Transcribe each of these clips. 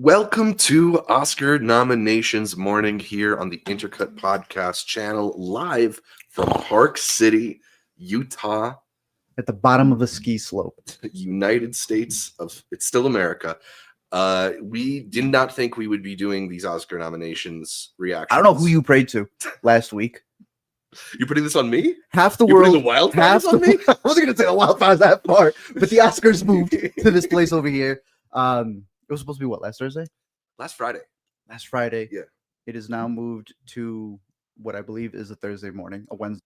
Welcome to Oscar nominations morning here on the Intercut podcast channel, live from Park City, Utah, at the bottom of a ski slope. United States of it's still America. We did not think we would be doing these Oscar nominations reactions. I don't know who you prayed to last week. You're putting this on me? Half the You're world. putting the wildfires on me? I wasn't going to say the wildfires that far, but the Oscars moved to this place over here. It was supposed to be what, last Thursday? Last Friday. Last Friday. Yeah. It is now moved to what I believe is a Thursday morning, a Wednesday.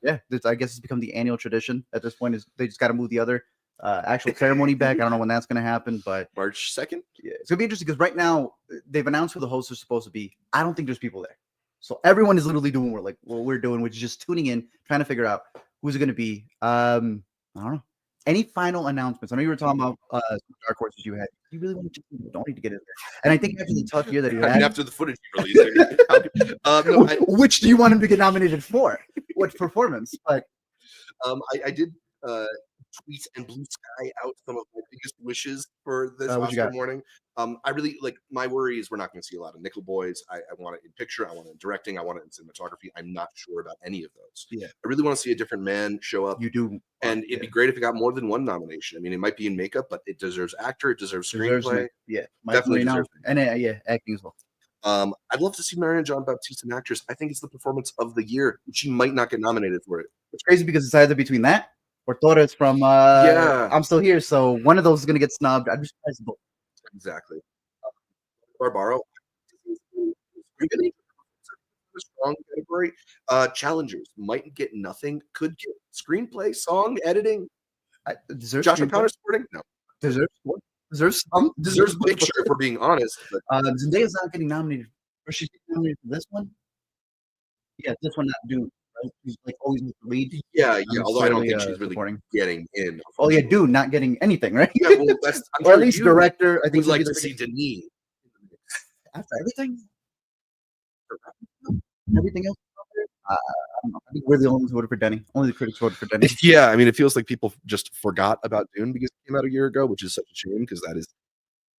Yeah, I guess it's become the annual tradition at this point. Is they just got to move the other actual ceremony back. I don't know when that's going to happen, but March 2nd? Yeah, it's going to be interesting because right now they've announced who the hosts are supposed to be. I don't think there's people there. So everyone is literally doing what we're doing, which is just tuning in, trying to figure out who's it going to be. I don't know. Any final announcements? I know you were talking about dark horses you had. You really want to don't need to get in there. And I think after the tough year that he had, after the footage you released, which do you want him to get nominated for? What performance? But I did tweet and blue sky out some of my biggest wishes for this Oscar morning. I really my worry is we're not going to see a lot of nickel boys. I want it in picture, I want it in directing, I want it in cinematography. I'm not sure about any of those. Yeah, I really want to see a different man show up. You do, and it'd be great if it got more than one nomination. I mean, it might be in makeup, but it deserves actor, it deserves screenplay. Yeah, definitely deserves and yeah, acting as well. I'd love to see Marianne Jean-Baptiste, an actress. I think it's the performance of the year. She might not get nominated for it. It's crazy because it's either between that or Torres from I'm Still Here. So one of those is going to get snubbed. I'd be surprised both. Exactly. Barbaro. A strong category. Challengers might get nothing. Could get screenplay, song, editing. Josh O'Connor supporting? No. Deserves picture, if we're being honest. But Zendaya's not getting nominated. Or she's getting nominated for this one? Yeah, this one not Dune. Right? She's always the lead. Yeah. Although I don't think she's really getting in. Oh yeah, Dune not getting anything, right? Yeah, well, or at least director. I think would like to see Denis after everything. Everything else. I think we're the only ones who voted for Denny. Only the critics voted for Denny. Yeah, I mean, it feels like people just forgot about Dune because it came out a year ago, which is such a shame because that is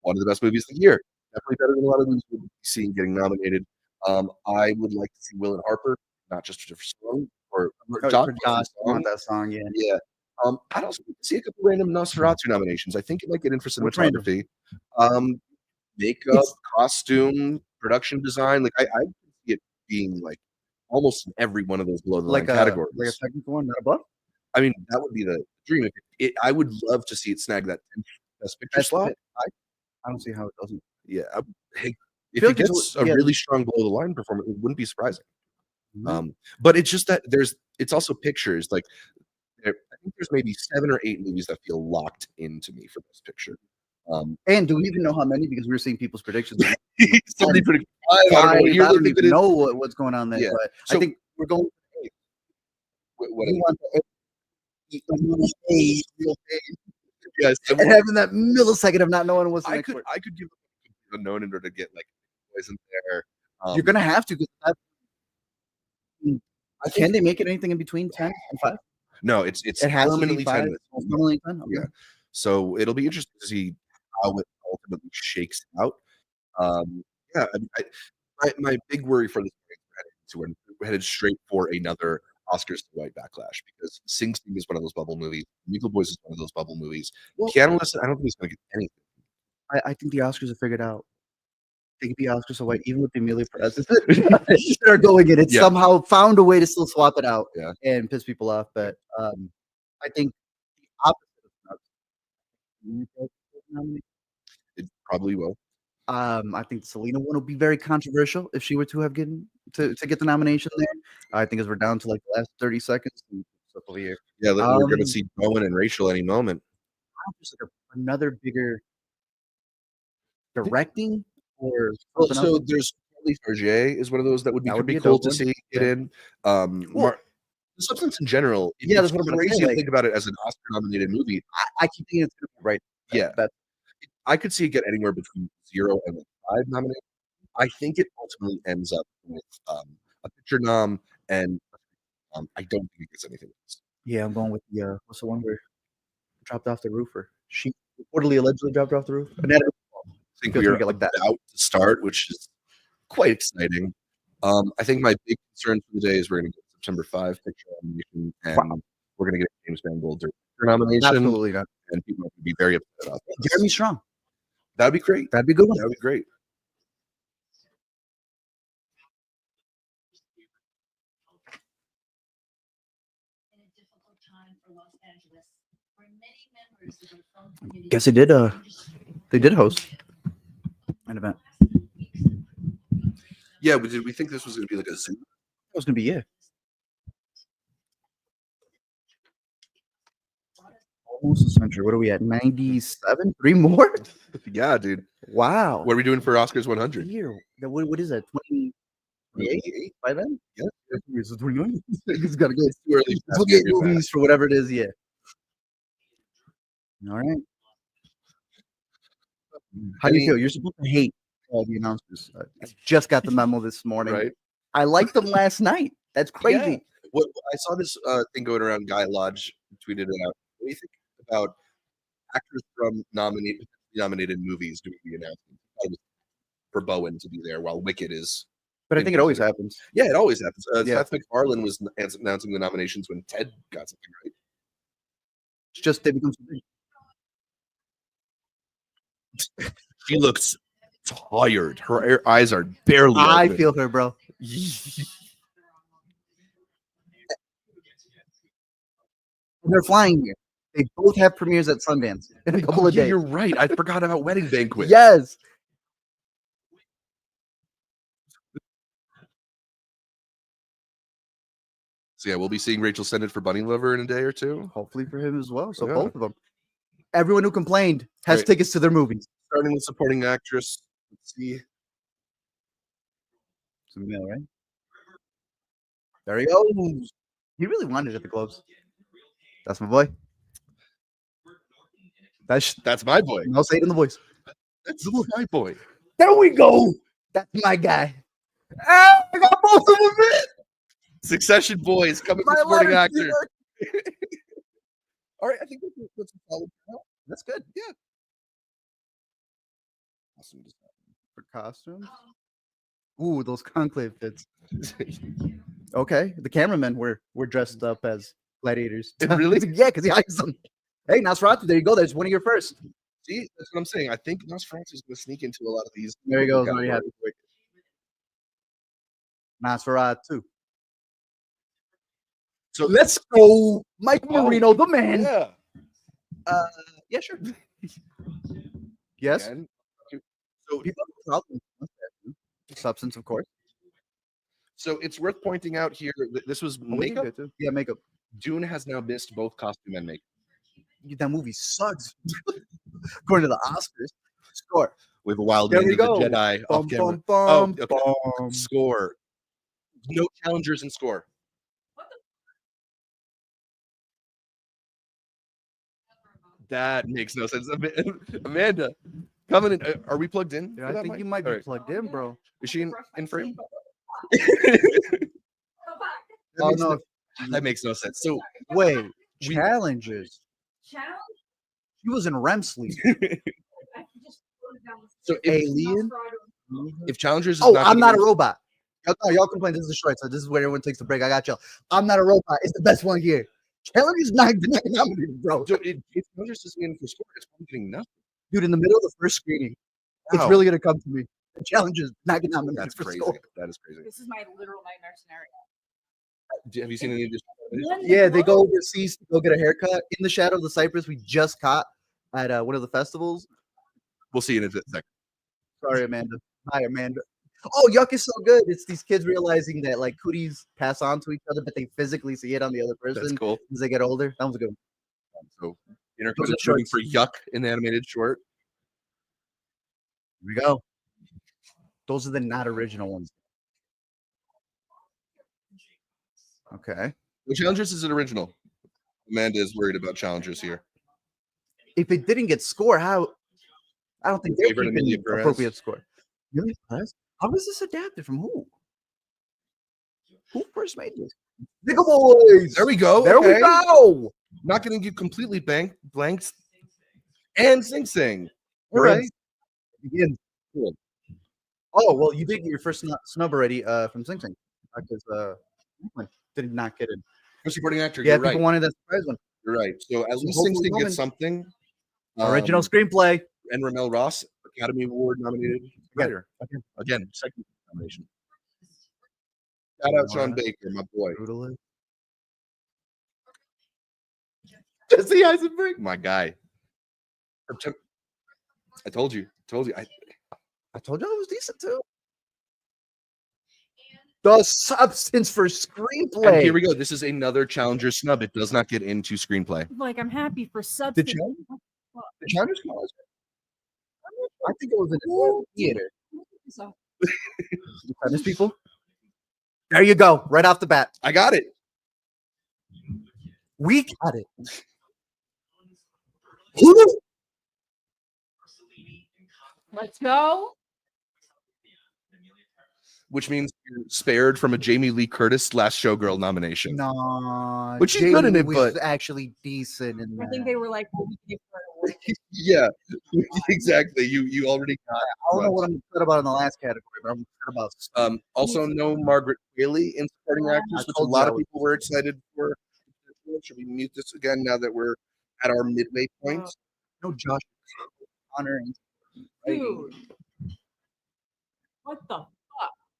one of the best movies of the year. Definitely better than a lot of movies we've seen getting nominated. I would like to see Will and Harper, not just for song or Josh. I want that song, yeah. Yeah. I'd also like to see a couple random Nosferatu nominations. I think it might get in for cinematography, makeup, costume, production design. I see it being almost in every one of those below the line categories. Like a technical one, not above? I mean, that would be the dream. I would love to see it snag that Best Picture slot. I don't see how it doesn't. Yeah. If it gets a really strong below the line performance, it wouldn't be surprising. Mm-hmm. But it's just that it's also pictures. I think there's maybe 7 or 8 movies that feel locked into me for Best Picture. And do we even know how many? Because we were seeing people's predictions. Somebody predicted 5. I don't even know what's going on there. Yeah. But so I think we're going. Want the yes, and having that millisecond of not knowing what's I could give a unknown in order to get boys in there. You're gonna have to. Can they make it anything in between 10 and 5? No, it has permanently 10 minutes. Permanently 10? Okay. Yeah. So it'll be interesting to see how it ultimately shakes out. Yeah, my big worry for this we're headed straight for another Oscars to white backlash because Sing Sing is one of those bubble movies. Nickel Boys is one of those bubble movies. Piano Lesson, I don't think he's going to get anything. I think the Oscars have figured out they could be Oscars so white, even with Amelia Perez. They're going in. It's somehow found a way to still swap it out and piss people off. But I think the opposite of Snubs. It probably will. I think the Selena one will be very controversial if she were to have to get the nomination there. I think as we're down to the last 30 seconds over here. Yeah, we're going to see Bowen and Rachel any moment. Just another bigger directing or so there's Charlize Theron is one of those that would be cool to see get in. The Substance in general. That's what I'm crazy to think about it as an Oscar-nominated movie. I keep thinking it's going to be right. I could see it get anywhere between 0 and 5 nominations. I think it ultimately ends up with a picture nom, and I don't think it gets anything else. Yeah, I'm going with the what's the one where dropped off the roofer? She reportedly allegedly dropped off the roof. Anatomy. I think Feels we are like it like that. about to start, which is quite exciting. I think my big concern for the day is we're going to get September 5 picture nomination, and we're going to get a James Mangold director nomination, Absolutely not. and people are going to be very upset about that. Jeremy Strong. That'd be great. That'd be a good one. That would be great. Guess they did host an event. Yeah, did we think this was going to be like a Zoom? It was gonna be almost a century. What are we at? 97? 3 more? Yeah, dude. Wow. What are we doing for Oscars 100? Year. What is that? 28 by then? Yeah. It's 29. It's gotta go. It's too early. 28 movies for whatever it is. Yeah. All right. How do you feel? You're supposed to hate the announcers. I just got the memo this morning. Right? I liked them last night. That's crazy. Yeah. What I saw this thing going around. Guy Lodge tweeted it out. What do you think about actors from nominated movies doing the announcement? I was for Bowen to be there while Wicked is. But I think it always happens. Yeah, it always happens. Yeah. Seth MacFarlane was announcing the nominations when Ted got something right. It's just they become so big. She looks tired. Her eyes are barely I open. feel her, bro. They're flying here. They both have premieres at Sundance in a couple of Yeah, days. you're right. I forgot about Wedding Banquet. Yes. So yeah, we'll be seeing Rachel Sennett for Bunny Lover in a day or two. Hopefully for him as well. So Yeah. both of them. Everyone who complained has Right. tickets to their movies. Starting with supporting actress. Let's see. Some mail, right? There he goes. He really wanted it at the Globes. That's my boy. That's my boy. I'll say it in the voice. That's my boy. There we go. That's my guy. Ah, I got both of them in. Succession boys coming for My supporting letter, actor. All right, I think that's a solid count. That's good. Yeah. Awesome. For costumes. Ooh, those conclave fits. Okay. The cameramen were dressed up as gladiators. Really? Yeah, because he hires them. Hey, Nosferatu, there you go. There's one of your first. See, that's what I'm saying. I think Nosferatu is going to sneak into a lot of these. There you go. Already had Nosferatu. So Let's go, Mike Marino, the man. Yeah. Yeah, sure. Yes. Again. So People have problems with that. Substance, of course. So it's worth pointing out here that this was Oh, what did you makeup. get to? Yeah, makeup. Dune has now missed both costume and makeup. That movie sucks. According to the Oscars. Score. With a wild There man we of the go. Jedi off Bum, camera. bum, bum, Oh, okay. bum. Score. No challengers in score. That makes no sense. Amanda, coming in. Are we plugged in? Yeah, for I that think mic? you might be All right. plugged in, bro. Is she in frame? Oh, no. That makes no sense. So Wait, challenges. He was in REM sleep. So Alien. if challengers is Oh, not I'm gonna not a be- robot. Y'all complain. This is short, so this is where everyone takes the break. I got y'all. I'm not a robot. It's the best one here. Challenger's not nominated, bro. So if challengers is in for score, it's probably getting nothing. Dude, in the middle of the first screening, it's Wow. really gonna come to me. The Challenger's not getting nominated That's for crazy. score. That is crazy. This is my literal nightmare scenario. Have you seen any of this? Yeah, they go overseas to go get a haircut in the shadow of the cypress we just caught at one of the festivals. We'll see in a second. Sorry, Amanda. Hi, Amanda. Oh, Yuck is so good. It's these kids realizing that like cooties pass on to each other, but they physically see it on the other That's person cool. as they get older. That was a good one. So Intercut Those are is shooting shorts. for Yuck in the animated short. Here we go. Those are the not original ones. Okay. The challengers is an original. Amanda is worried about challengers here. If it didn't get score, how? I don't think they're Favorite keeping Amelia Perez. appropriate score. Amelia Perez? How was this adapted from who? Who first made this? Nickel Boys. There we go. There we okay. go. Not going to get completely blanked. and Sing Sing. All We're in. right. Begin. Cool. Oh well, you did get your first snub already from Sing Sing because did not get it. First supporting actor. Yeah, You're people right. wanted that surprise one. You're right. So at So least Sing hopefully Sing gets Logan. something. Original screenplay. And Ramel Ross, Academy Award nominated writer. Again, second nomination. Shout out Sean Baker, my boy. Brutalist. Jesse Eisenberg, my guy. I told you. I told you it was decent too. The substance for screenplay. And here we go. This is another Challenger snub. It does not get into screenplay. Like, I'm happy for substance. The Challenger's college. I think it was in the theater. Tennis people. There you go. Right off the bat. I got it. We got it. Let's go. Which means you're spared from a Jamie Lee Curtis Last Showgirl nomination. No, Which she's good in it, but actually decent in I that. think they were like, well, we can give her an yeah, exactly. You already got it. I don't know what I'm upset about in the last category, but I'm upset about. Also, no Margaret Qualley in supporting actress, which a lot of people were excited for. Should we mute this again now that we're at our midway point? No Josh Connor. Dude. What the fuck?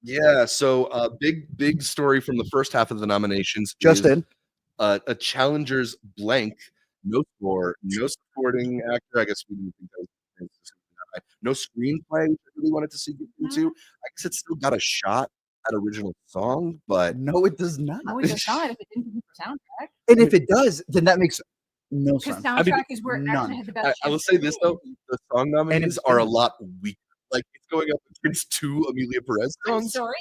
Yeah, so big story from the first half of the nominations. Justin. A Challenger's blank, no score, no supporting actor. I guess we didn't think that was no screenplay, which I really wanted to see get into. I guess it's still got a shot at original song, but no, it does not. No, it does not if it didn't do for soundtrack. And if it does, then that makes no sense. Because soundtrack is where it actually had the best. I will say this though: the song nominees are a lot weaker. Like it's going up against two Amelia Perez songs. I'm sorry.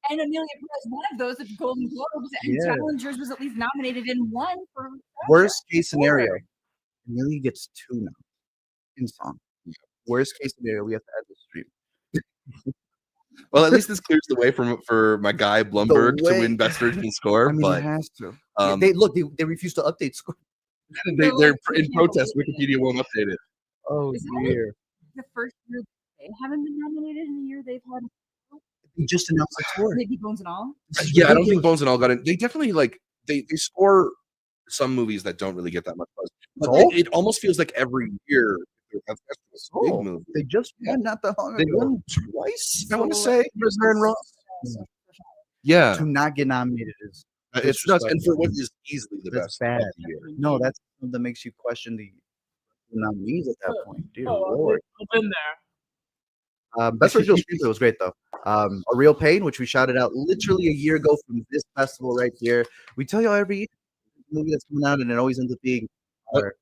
And Amelia Perez, one of those at the Golden Globes, and Challengers was at least nominated in one for worst case scenario. Amelia gets two now in song. Worst case scenario, we have to add the stream. Well, at least this clears the way for my guy Blumberg to win Best Original Score. I mean, but it has to. They refuse to update score. They're in protest. Wikipedia won't update it. Oh dear. The first year they haven't been nominated in the year they've had. They just announced the tour. Maybe Bones and All. Yeah, I don't think Bones and All got it. They definitely they score some movies that don't really get that much buzz. But it almost feels like every year big movie. They just won not that long ago. They won twice. I want to say Prisoner and Ross. Yeah, to not get nominated is it's nuts. And for what is easily the best bad. of the year. No, that's something that makes you question the nominees at that point. Dear Lord. I've been there. Best Original Screenplay was great though. A Real Pain, which we shouted out literally a year ago from this festival right here. We tell you every year movie that's coming out, and it always ends up being our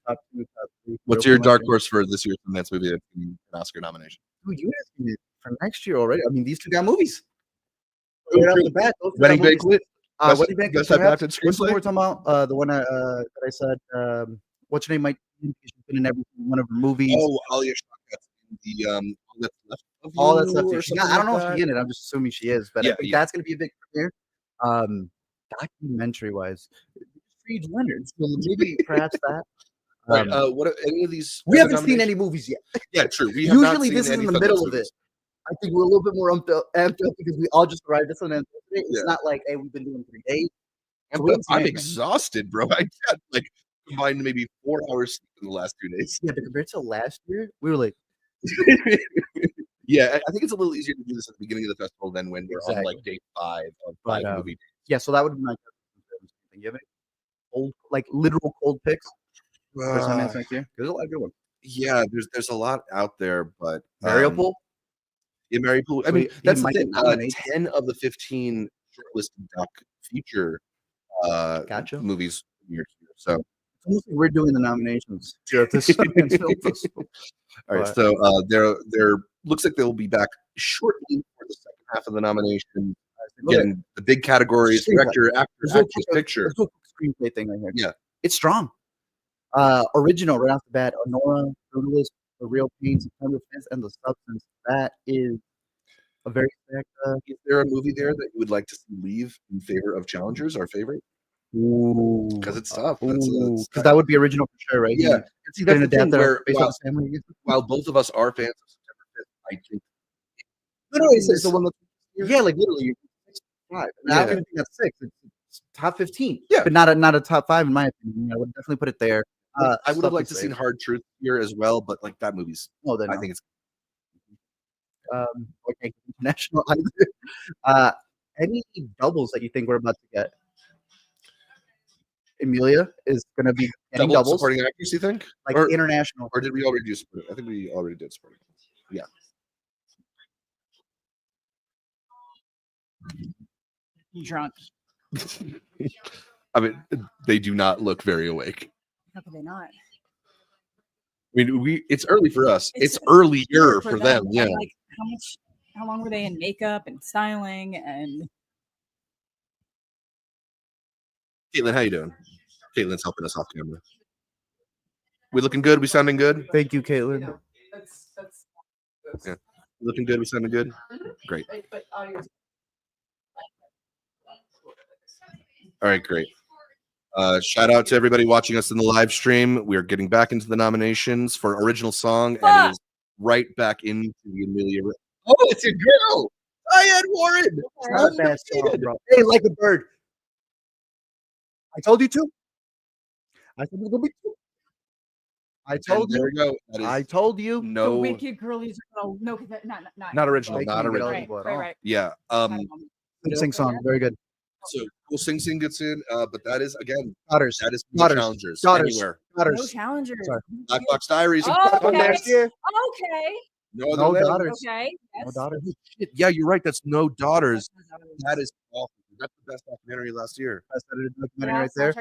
top two, top three. What's your dark horse for this year's Sundance movie that's an Oscar nomination? Dude, you asking me for next year already? I mean, these two got movies. Right off the bat, Wedding Banquet. Wedding Banquet. Best adapted What's the screenplay. we're talking about? The one that I said. What's her name? Mike. She's been in every one of her movies. Oh, Alia Shawkat's in the All That's Left of You. All that's left. or She's something not, I don't know like if that. she's in it. I'm just assuming she is, but I think that's going to be a big premiere. Documentary wise, Reed Leonard. So maybe perhaps that. Right. What any of these? We haven't seen any movies yet. Yeah, true. We have not Usually seen this is any in the Sundance middle of movies. it. I think we're a little bit more amped up because we all just arrived at Sundance. It's not like, hey, we've been doing 3 days. I'm exhausted, bro. I got combined maybe 4 hours sleep in the last 2 days. Yeah, but compared to last year, we were like, yeah, I think it's a little easier to do this at the beginning of the festival than when we're on day 5 of 5 movie days. Yeah, so that would be my. You have any old, literal cold picks for Sundance next year? There's a lot of good ones. Yeah, there's a lot out there, but Mariupol. Yeah, Mariupol. I So mean, he that's the might thing. nominate. 10 of the 15 shortlisted doc feature Gotcha. movies here. So It's almost like we're doing the nominations here at this Sundance Film Festival. all right, so there looks like they'll be back shortly for the second half of the nomination. Again, the big categories: director, actor, actress, picture. There's no screenplay thing right here. Yeah, it's strong. Original right off the bat: Honora, Brutalist, The Real Pain, September 5th, and The Substance. That is a very stacked. Is there a movie there that you would like to see leave in favor of Challengers? Our favorite. Ooh, because it's tough. because that would be original for sure, right? Yeah. See, that's Didn't the thing adapt that where based on his family. while both of us are fans of September 5th, I think No, it's the one that's yeah, like literally 5. I don't Yeah. even think that's 6. It's top 15. Yeah. But not a top 5 in my opinion. I would definitely put it there. I would have liked to see seen Hard Truth here as well, but like that movie's Oh, then I think it's okay, international either. Any doubles that you think we're about to get? Emilia is gonna be getting double doubles, supporting actress, you think? like Or international. did we already do supporting? I think we already did supporting. Yeah. Drunk. I mean, they do not look very awake. How could they not? I mean, it's early for us. It's It's earlier for them. and, Yeah. like how long were they in makeup and styling and Caitlin, how you doing? Caitlin's helping us off camera. We looking good? We sounding good? Thank you, Caitlin. Yeah. We looking good? We sounding good? Great. All right, great. Shout out to everybody watching us in the live stream. We are getting back into the nominations for original song, and it is right back into the Amelia. Oh, it's a girl. Diane Warren. Not a bad song, bro. Hey, like a bird. I told you to. I said it's gonna be 2. I told There you. we go. That is I told you. the no, wicked girlies? Oh no, because not original, They not can't get original. eligible at Right, all. right. Yeah. Good sing song. Very good. So Cool Sing Sing gets in, but that is again Daughters. that is no Daughters. challengers Daughters. anywhere. No Daughters. challengers. Sorry. Black Box Diaries. Oh, Sundance. okay. Okay. No other No way. daughters. Okay. No Yes. daughters. Shit, yeah, you're right. That's No Daughters. That is awful. That's the best documentary last year. That's edited documentary right there.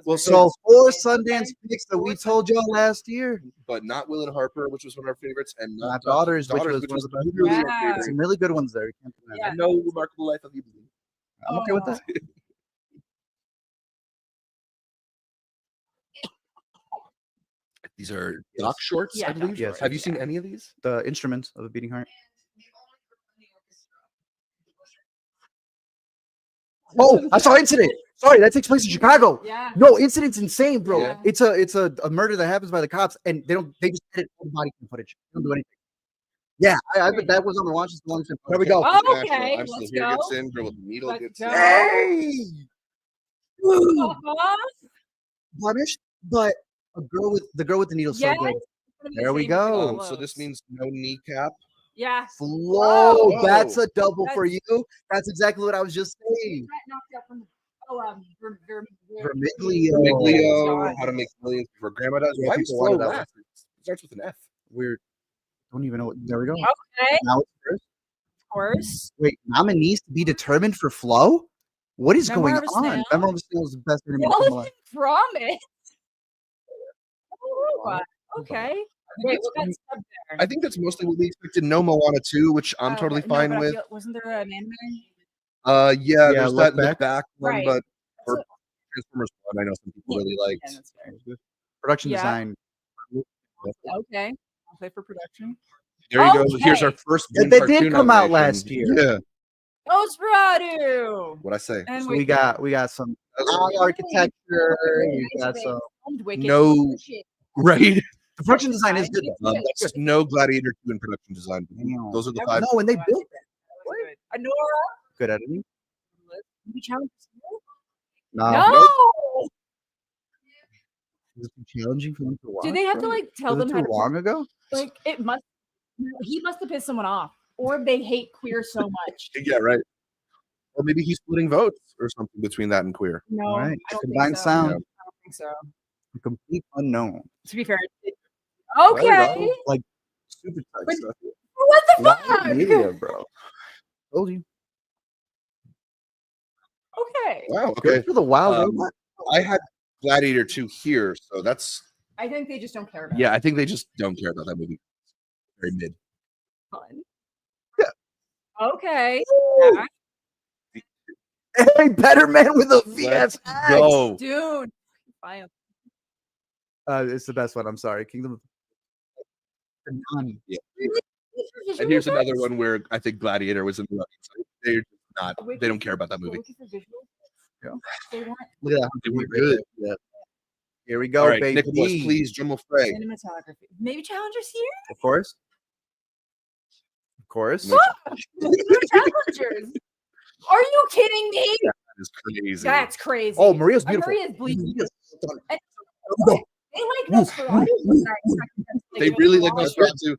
Well, So so 4 Sundance picks that we told y'all last year. but not Will and Harper, which was one of our favorites, and Not Daughters, which was one of the best. really our Yeah. favorite. Some really good ones there. You can't deny Yeah. And No Remarkable Life of Evelyn. that. I'm okay with that. These are doc shorts, Yeah, I believe. Yes. Have you seen any of these? The instruments of a beating heart. Oh, I saw Incident. Sorry, that takes place in Chicago. Yeah. No, Incident's insane, bro. Yeah. It's a murder that happens by the cops, and they just edit all the body cam footage. They don't do anything. Yeah, that was on the watch list. There we go. Oh, National. okay, I'm still let's here. go. Gets in. Girl with the needle Let's gets go. in. Hey, Woo! Uh-huh. blemished, but the girl with the needle so Yes. good. There we Same go. with So this means no kneecap. Yeah. Flow, Whoa. that's a double for That's- you. That's exactly what I was just saying. Got knocked out from the Vermiglio. Vermiglio. How to Make Millions Before Grandma Does. Yeah, Why people is wanted Flow that last? It starts with an F. Weird. Don't even know what. There we go. Okay, Now it's first. of course. Wait, nominees to be determined for Flow? What is Memoir going of a on? Snail. Memoir of a Snail is the best animated film alive. Wallace and Gromit. Oh, okay. Wait, what got Snub there? I think that's mostly what we expected. No Moana 2, which I'm Oh, totally okay. No, fine but I with. feel- wasn't there an anime? Yeah, Yeah, there's Look that Back. Look Back one, Right. but or That's Transformers one, I know some people Yeah. really Yeah, liked. that's fair. Production Yeah. design. Okay. I'll play for production. There you go. Here's our Okay. first That Boom did cartoon come out nomination. last year. Yeah, Nosferatu. what I say. And So we got some eye architecture. We got some. No, right? The production design is good. Though. That's no Gladiator 2 in production design. Damn. Those are the 5. No, and they built that. Anora. Good editing. We challenged No. No. Is it too challenging for them to watch? Do they have to bro? like tell Was it them how too to long ago? like it must he must have pissed someone off or they hate queer so much. Yeah, right. Or maybe he's splitting votes or something between that and queer. No, All right. I don't Combined think so. sound. I don't think so. A complete unknown. To be fair. There you Okay. go. Like super tight But- stuff. What the Live fuck? media, bro. Told you. Okay. Wow. Good Okay. for the wild Um, robot. I had Gladiator 2 here, so that's I think they just don't care about yeah. I think they just don't care about that movie. Very mid. fun. Yeah. Okay. Ooh. Hey, better man with a Let's VFX. go. Dude. Fine. It's the best one. I'm sorry. Kingdom of the Nun. Yeah. And here's another one where I think Gladiator was in the running. So they're just not. They don't care about that movie. They weren't Look at that. They were Right good. there. Yeah. Here we go, All right, baby. Nickel Boys, please, drum fray. cinematography. Maybe Challengers here? Of course. Of course. No, No Challengers. Are you kidding me? that is crazy. That's crazy. Oh, Maria's beautiful. Maria's bleeding. Yes. And they like Nosferatu. Was not expecting them to They take really it like long. Nosferatu.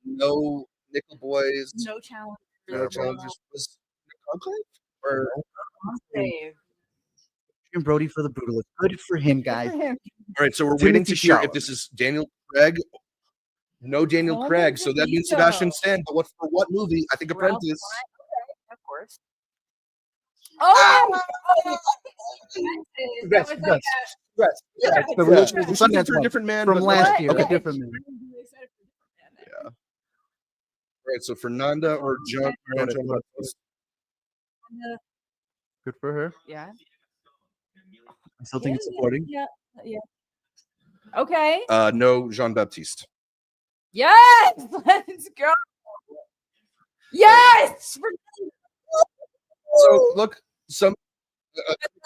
No Nickel Boys. No challenge. No challenges. Was Conclave? Or Save. And Brody for the brutalist. Good for him, guys. For him. all right, so we're Timothy waiting to hear Chalamet. if this is Daniel Craig. No Daniel Oh, Craig, so that means Benito. Sebastian Stan. But what for what movie? I think Ralph Apprentice. Fiennes, of course. Oh, Congrats, that was congrats. like Yeah, Yeah, the Yeah. original We should do Sundance for a one different man from but last okay. year. Okay. A different man. I'm really excited for Yeah. All right, so Fernanda or John. Got it, got it. Good for her. Yeah. I still think it's supporting. Yeah. Yeah. Okay. No Jean Baptiste. Yes. Let's go. Yes. So look, some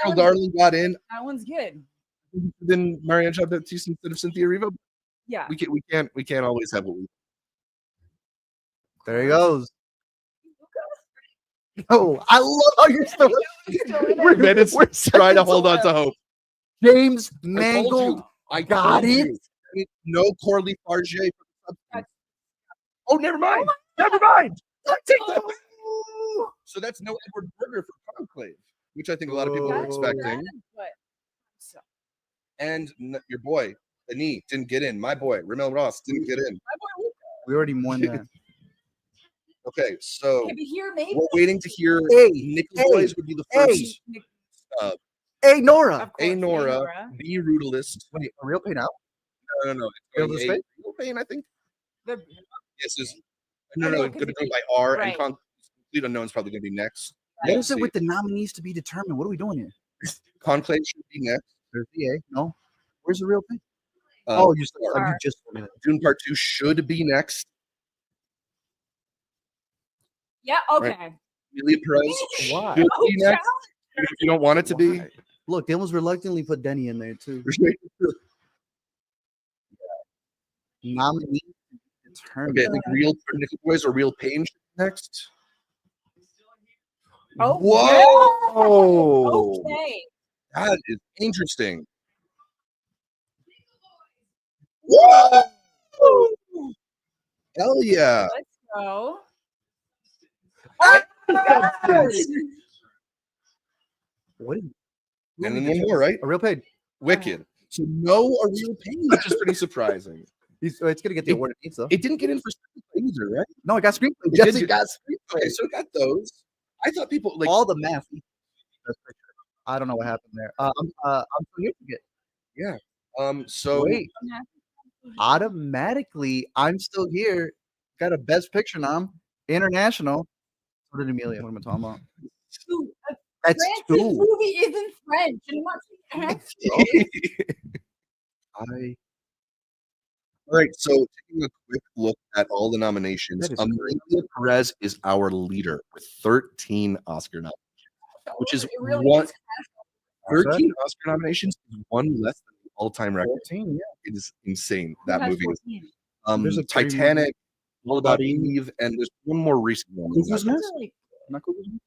girl darling got in. That one's good. Then Marianne Jean Baptiste instead of Cynthia Erivo. Yeah. We can't always have what we. There he goes. Oh, I love how you're still. We're minutes. We're trying to hold on to hope. James I told Mangold. you. I got told it. you. No Corley Farge. Oh, never mind. Never mind. I take that. So that's no Edward Berger for Conclave, which I think a lot of people were Oh. expecting. But so, And your boy, Denis, didn't get in. My boy, Ramel Ross, didn't get in. We already won that. Okay, so okay, but here maybe. we're waiting to hear. Hey, Nickel hey, Boys would be the first. Hey, Nora. Of course, A Nora, the Brutalist. Wait, a real pay now? No. Real this way? Real Pain, I think. The, Yes, is No, no. no, It's going to 'cause go by R, right. and Complete Unknown is probably going to be next. What Let's is it see. with the nominees to be determined? What are we doing here? Conclave should be next. There's the A. No. Where's the real pay? Oh, you said you R. just told me that. Dune Part 2 should be next. yeah. Okay. Emilia Perez Why? should Oh, be next. If you don't want it to be. Why? Look, they almost reluctantly put Denny in there too. Nominee determined. Okay, I think Real Nickel Boys or Real Pain should be next. Oh, Whoa! Okay. That is interesting. Whoa! Hell yeah! Let's go. What? And then one more, right? A real paid. Wicked. So no a Real Pain, which is pretty surprising. It's gonna get the award it needs though. It didn't get in for Screenplay either, right? No, it got screenplay. It Yes, did it got screenplay. Okay, so it got those. I thought people like All the math. I don't know what happened there. I'm forgetting. so Wait, automatically, I'm still here. Got a best picture nom, international. What did Amelia? What am I talking about? Dude, a That's Francis two. movie isn't French, and I'm not saying all right, so taking a quick look at all the nominations, That is Amelia Perez is our leader with 13 Oscar nominations, which is it really one is. 13 Oscar nominations is one less than the all-time record. 14, yeah. It is insane. Who That has movie is 14? There's like 3 Titanic, All About Eve. Eve, and there's one more recent one. Cuckoo's that- Nest? Like, Not Cuckoo's Nest?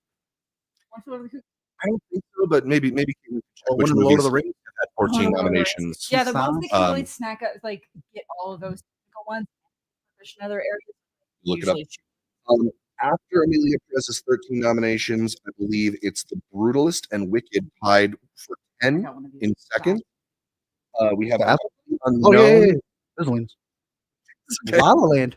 one flew over the cuckoo- I don't think so, but maybe One which of the Lord of the movies Rings. had 14 Oh, nominations. Yeah, the ones that can really Um, snack up, like get all of those technical ones, push in other areas. Look it up. usually shoot. After Amelia Perez's 13 nominations, I believe it's The Brutalist and Wicked tied for I 10 got one of these. in second. We have The Apple? Unknown. Oh, yeah. Those wins. Okay. La La Land.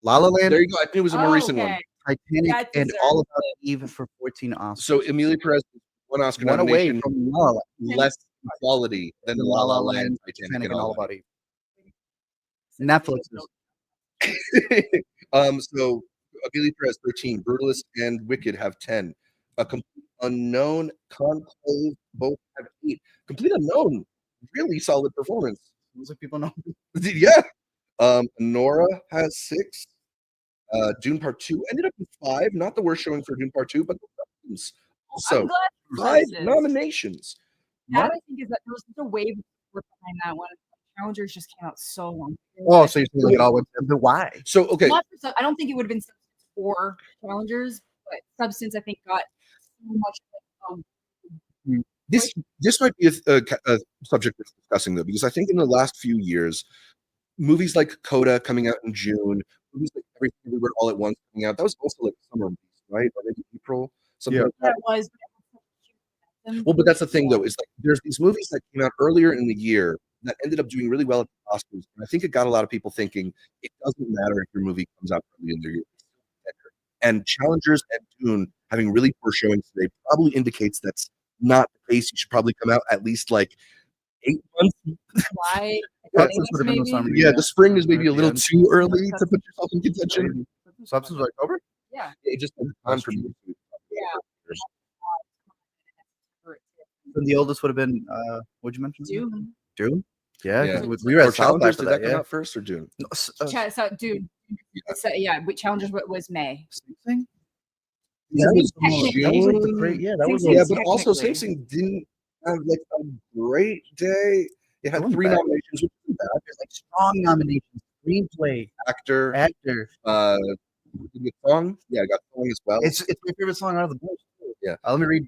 La La Land, There you go. I knew it was a more recent one. Okay. Titanic, That and deserves All About Eve for 14 Oscars. So Amelia Perez one Oscar One away nomination, from La La Land. less quality than La La La La Land, Land, Titanic, Titanic, and All About Eve. Netflix is. So Amelia Perez 13, Brutalist and Wicked have 10. A Complete Unknown, Conclave both have 8. Complete Unknown, really solid performance. Those are people know. Yeah. Nora has 6. Dune Part 2 ended up with 5. Not the worst showing for Dune Part 2, but the films Also, I'm glad for 5 Substance. nominations. That I think is that there was such a wave of support behind that one. Challengers just came out so long ago. Oh, so you're saying it all went to, but why? So, okay, Not for, I don't think it would have been Substance or Challengers, but Substance I think got so much. this might be a subject worth discussing, though, because I think in the last few years, movies like Coda coming out in June, movies like Everything Everywhere All at Once coming out, that was also like summer movies, right? Or maybe April, something Yeah. like that. That was. Well, but that's the thing, though, is like there's these movies that came out earlier in the year that ended up doing really well at the Oscars. And I think it got a lot of people thinking it doesn't matter if your movie comes out early in the year. And Challengers and Dune having really poor showings today probably indicates that's not the case. You should probably come out at least like 8 months. Why? Substance would have been the summer. Yeah, the spring is maybe a little Yeah. too early to put yourself in contention. Substance was October? Yeah. It just doesn't time for me. And the oldest would have been what'd you mention? Dune. Dune? Yeah, Yeah. 'cause we were Or at South by Challengers, for did that, that come yeah. out first or June? No, So, Dune. So, yeah, but Challengers was May. Sing Sing? Yeah, that was technically. that was like the great, yeah, that Sing was Sing Yeah, is but also technically. Sing Sing didn't have like a great day. It had wasn't 3 bad. nominations, which isn't bad. There's like strong nominations. Screenplay, Actor, actor. the song, yeah, I got song as well. It's my favorite song out of the bunch. Yeah. Let me read.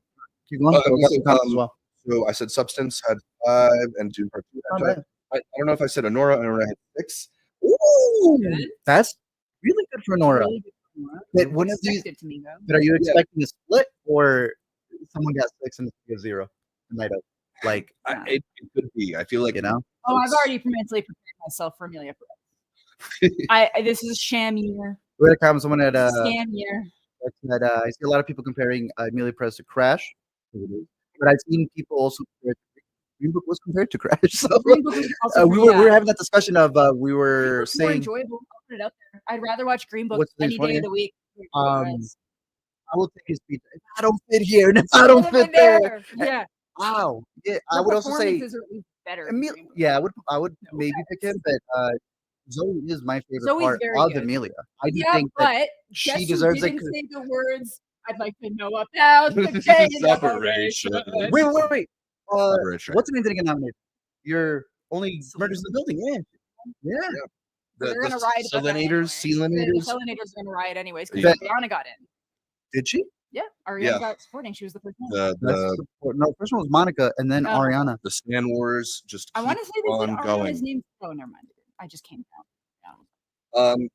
Keep going. I got some comments as well. So I said Substance had 5 and Dune Part 2 Not had 5. bad. I don't know if I said Honora. Honora had 6. Ooh, Good. That's really good for Nora. Really good for Nora. But one of these, Expected to me, though. but are you Yeah. expecting a split or someone got 6 and it's 0 tonight? Like, it could be. I feel like you know, Oh, I've already mentally prepared myself for Amelia Perez. This is a sham year. we had a comment. Someone had Scam year. that I see a lot of people comparing Amelia Perez to Crash, but I've seen people also compare Green Book was compared to Crash. So Green Book was also we pretty were bad. having that discussion of we Green were Book's more saying enjoyable. I'll put it up there. I'd rather watch Green Book What's the any day funnier? of the week. I will take his pizza. If I don't fit here, and if I don't fit there, Yeah. wow. Yeah, I The would also say performances are at least better. yeah, I would No maybe pick him, but Zoe is my favorite Zoe's part very of good. Amelia. I do Yeah, think that but she guess who deserves it. didn't say the words. I'd like to know about the chain Separation. separation. Wait. Separation. What's the name didn't get nominated? Your only Murders in the Building, yeah. They're gonna ride about that Selenators, anyway. The Selenators. Selenators are gonna ride anyways Yeah. because Ariana got in. Did she? Yeah, Ariana Yeah. got supporting. She was the first one. No, first one was Monica, and then Oh. Ariana. The Stan Wars just I keep want to say they on said going. Ariana's name. Oh, never mind. I just came down.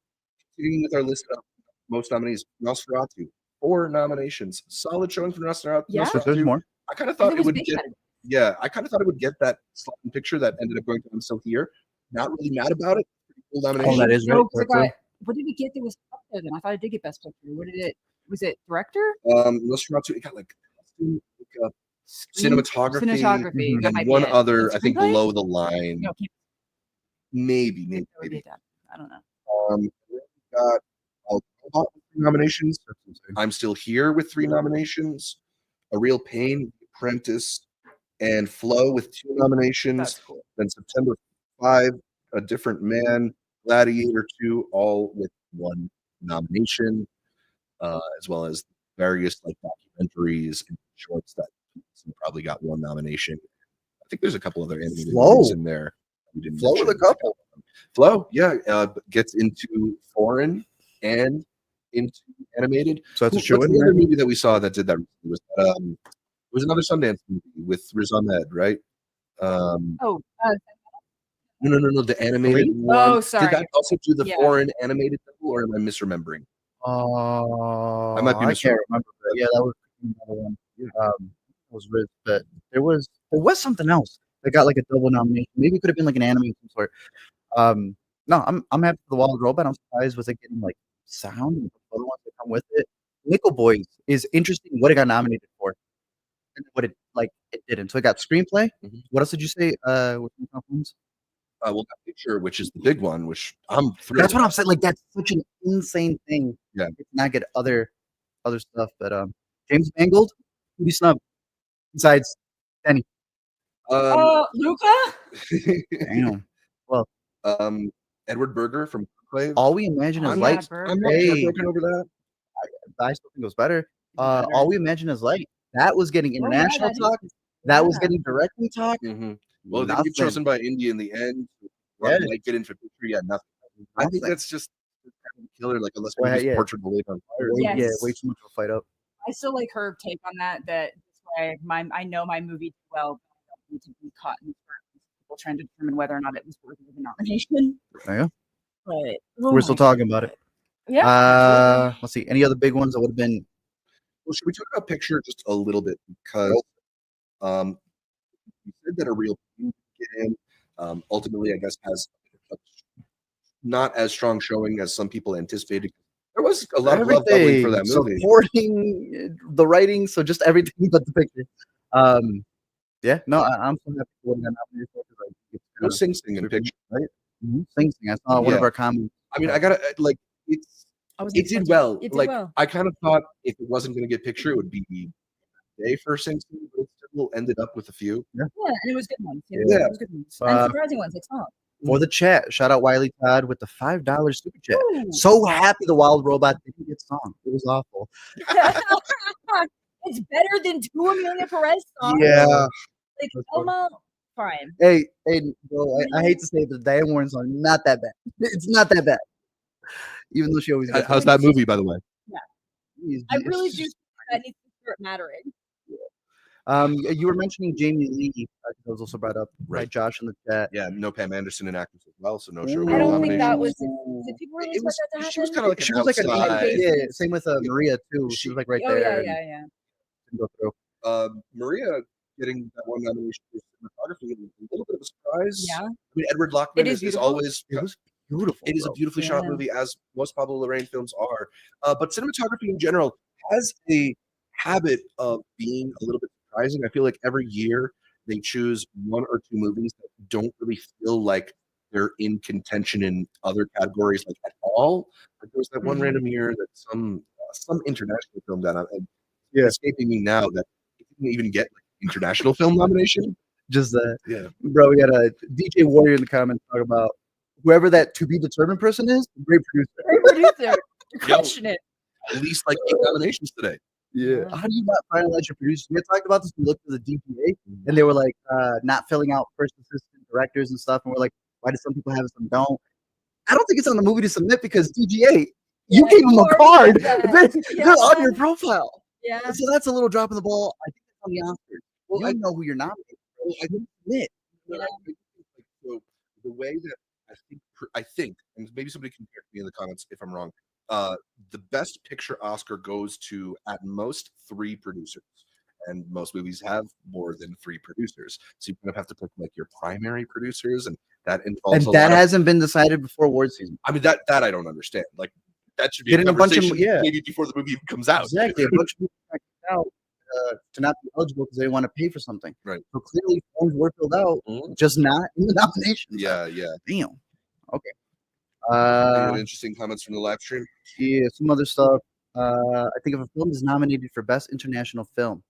Continuing with our list of most nominees, Nosferatu, 4 nominations. Solid showing for Nosferatu. Yeah. So there's more. I kind of thought it was would big get. better. Yeah, I kind of thought it would get that slot in picture that ended up going to I'm Still Here. Not really mad about it. Pretty cool nomination. Oh, that is right. No, 'cause it got, what did it get that was up there then? I thought it did get best picture. What did it? Was it director? Nosferatu, it got like costume, like, cinematography, Cinematography. Mhm. That might and be one it. other, I think, Screenplay? below the line. No, Maybe. that would be that. I don't know. We got Robot with 3 nominations. I'm Still Here with 3 nominations. A Real Pain, Apprentice, and Flow with 2 nominations. That's cool. Then September 5, A Different Man, Gladiator 2, all with 1 nomination, as well as various like documentaries and shorts that probably got 1 nomination. I think there's a couple other animated Flow. movies in there. We didn't Flow with mention. a couple. Flow, yeah, gets into foreign and into animated. So that's a What's show the in other movie that we saw that did that? Was that, it was another Sundance movie with Riz Ahmed, right? Oh, No, the animated Three? one. Oh, Did sorry. that also do the Yeah. foreign animated double, or am I misremembering? I might be I can't remember. But yeah, that was another one. It was Riz, but there was something else that got like a double nomination. Maybe it could have been like an anime of some sort. No, I'm happy for the Wild Robot. I'm surprised was it getting like sound and the other ones that come with it. Nickel Boys is interesting. What it got nominated for, and what it didn't. So it got screenplay. Mhm. What else did you say? With the top ones? Well, that picture, which is the big one, which I'm thrilled. That's what I'm saying. Like that's such an insane thing. Yeah. It's not get other stuff. But James Mangold, who do you snub? Besides Danny. Luca? Damn. Well, Edward Berger from Conclave. All We Imagine Is I'm Light. I'm not Hey. heartbroken over that. I still think it was better. Better. All We Imagine Is Light That was getting Oh, yeah, international that talk. is. That was Yeah. getting directing talk. Well, they get Nothing. chosen by India in the end. Yeah. Might get in for picture. Yeah, nothing. I think Nothing. that's just kind of a killer. Like unless we Well, just yeah. portrait the late on fire. Yeah, Yes. way too much of a fight up. I still like her take on that. That's why I know my movie too well. But I don't need to be caught in people trying to determine whether or not it was worthy of a nomination. Yeah. But We're still talking about it. Yeah. Let's see. Any other big ones that would have been? Well, should we talk about picture just a little bit because you said that a real team get in. Ultimately, I guess has not as strong showing as some people anticipated. There was a lot of love bubbling for that movie. Supporting the writing, so just everything but the picture. Yeah, no, I'm so happy for what I nominated for because No Sing Sing in picture, right? Sing Sing. I saw one of our comments. I mean, I gotta like it did well. It did like well. I kind of thought if it wasn't going to get picture, it would be day for Sing Sing, but it still ended up with a few. Yeah, and it was good ones. Yeah. It was good ones. And surprising ones like Snub. For the chat, shout out Wiley Todd with the $5 super chat. Ooh. So happy the Wild Robot didn't get song. It was awful. It's better than 2 Amelia Perez songs. Yeah. Like Elma, fine. Hey, bro, I hate to say it, but the Diane Warren song, not that bad. It's not that bad. Even though she always gets How's that movie, by the way? I really do think that needs to start mattering. You were mentioning Jamie Lee. That was also brought up by Josh in the chat. Yeah, no Pam Anderson in actress as well, so no show. I don't think that nominations. was. Did people really It was. expect that to She was happen? kind of like She an was like outside. yeah, same with Maria too. She was like right Oh there. yeah. and go through. Maria getting that one nomination for cinematography was a little bit of a surprise. Yeah. I mean, Edward Lockman It is is beautiful. always. It was beautiful. It is a bro. beautifully shot Yeah. movie, as most Pablo Larraín films are. But cinematography in general has a habit of being a little bit surprising. I feel like every year they choose 1 or 2 movies that don't really feel like they're in contention in other categories like at all. Like there was that one random year that some international film got escaping me now that it didn't even get like international film nomination. Just that. Yeah. Bro, we got a DJ Warrior in the comments talking about whoever that to be determined person is, great producer. Great producer. You're crushing it. At least like 8 nominations today. Yeah. How do you not finalize your producers? We had talked about this. We looked at the DPA and they were like not filling out first assistant directors and stuff. And we're like, why do some people have it, some don't? I don't think it's on the movie to submit because DGA, you gave them a card. They're on your profile. Yeah. So that's a little drop in the ball. I think it's on the Oscars. Well, I know who you're nominating. Well, I didn't admit. Yeah. So the way that I think, and maybe somebody can correct me in the comments if I'm wrong. The Best Picture Oscar goes to at most 3 producers, and most movies have more than 3 producers. So you kind of have to pick like your primary producers, and that involves. And that hasn't been decided before award season. I mean that I don't understand. Like that should be Getting a bunch of maybe before the movie even comes out. Exactly, a bunch of people out to not be eligible because they want to pay for something. Right. So clearly, forms were filled out, just not in the nominations. Yeah. Damn. Okay. Any interesting comments from the live stream? Yeah, some other stuff. I think if a film is nominated for Best International Film,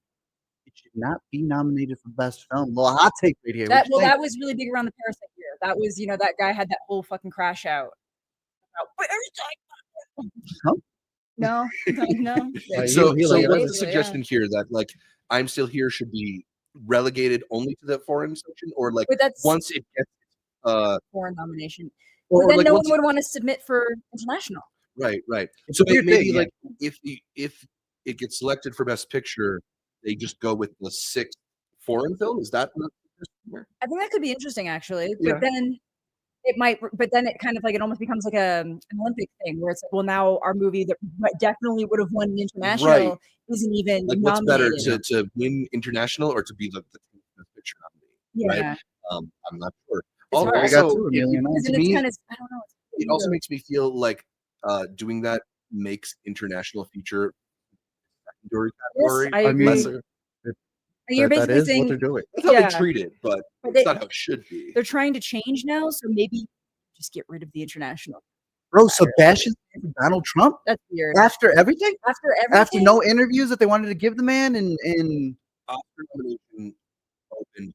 it should not be nominated for Best Film. Little hot take right here. That was really big around the Parasite year. That was, that guy had that whole fucking crash out. Huh? No. So like, what's the suggestion here that like I'm Still Here should be relegated only to the foreign section, or like But that's once it gets foreign nomination. or Then like no once one would want to submit for international. right. It's So a weird maybe thing, like if it gets selected for Best Picture, they just go with the 6th foreign film. Is that not I think that could be interesting, actually. Yeah. But then it kind of like it almost becomes like an Olympic thing where it's like, well, now our movie that definitely would have won an international isn't even like what's nominated. better to win international or to be the Best Picture nominee? Yeah. Right? I'm not sure. It's hard. I got 2 million. Because To then it's me, kind of, I don't know. It also makes me feel like doing that makes international feature secondary category. I agree. lesser. You're that basically is what saying they're doing. That's how yeah. they treat it, but But it's not how it should be. they're trying to change now, so maybe just get rid of the international. Bro, Sebastian Donald Trump That's weird. after everything, After everything, after no interviews that they wanted to give the man, and Oscar nomination open.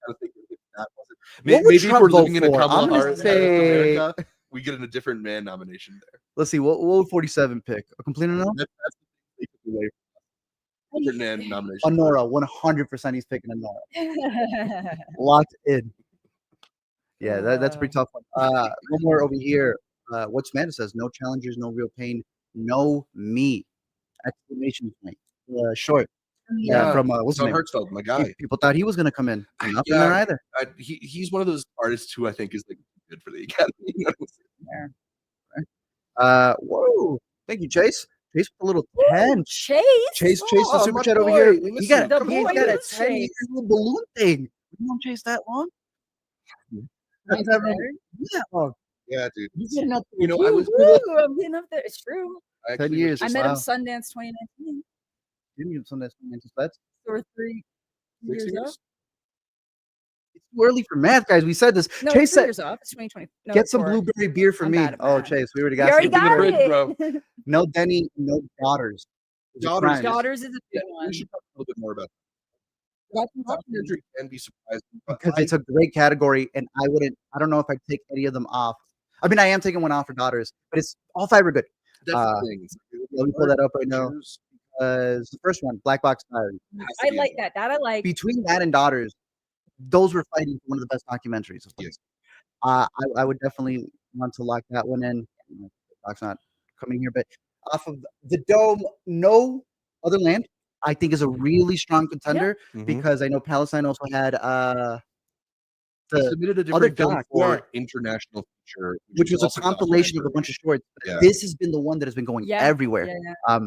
I think if that wasn't What would maybe if Trump we're vote living in a for? Kamala I'm gonna Harris say- America, we get a different man nomination there. let's see, what would 47 pick? A complete or no? That's the Ferdinand nomination. Honora, 100% he's picking Honora. Locked in. Yeah, that's a pretty tough one. One more over here. What's Mad says, no challengers, no real pain, no me! Exclamation point. Short. Yeah, From what's his Don name? Hertzfeld, my guy. People thought he was gonna come in. Nothing Yeah. there either. He's one of those artists who I think is like good for the Academy. Whoa! Thank you, Chase. Chase with a little 10. Chase. Chase, the Oh, super my chat over boy. here. We miss He got him. a, Come he's on, got a Chase. 10-year balloon thing. You don't chase that long? Has ever been that long? Yeah, dude. He's getting up You know, I was Woo, I'm getting up there. It's true. 10 years. I met him Wow. Sundance 2019. Didn't you Sundance 2019? That's Or 3 6 years years. off. it's too early for math, guys. We said this. No, Chase it's 3 said, years off. It's 2020. No, get some 4. blueberry beer for I'm me. bad at Oh, math. Chase, we already We got already some. got Bridge, it. bro. No Denny, no daughters. Daughters. Daughters is a Yeah, big one. we should talk a little bit more about that. Documentary can be surprising, but Because it's a great category, and I don't know if I'd take any of them off. I mean, I am taking one off for daughters, but it's all 5 are good. that's the thing. It's like, Let me pull that up right now. pictures The first one, Black Box Diary. has to I be like involved. that. That I like. Between that and Daughters, those were fighting for one of the best documentaries. Of Yes. I would definitely want to lock that one in. Doc's not coming here, but off of the Dome, No Other Land, I think is a really strong contender Mhm. because I know Palestine also had They the submitted a other different film doc, for yeah. international feature, which was a also compilation of a bunch of shorts. Yeah. This has been the one that has been going Yeah, everywhere. yeah.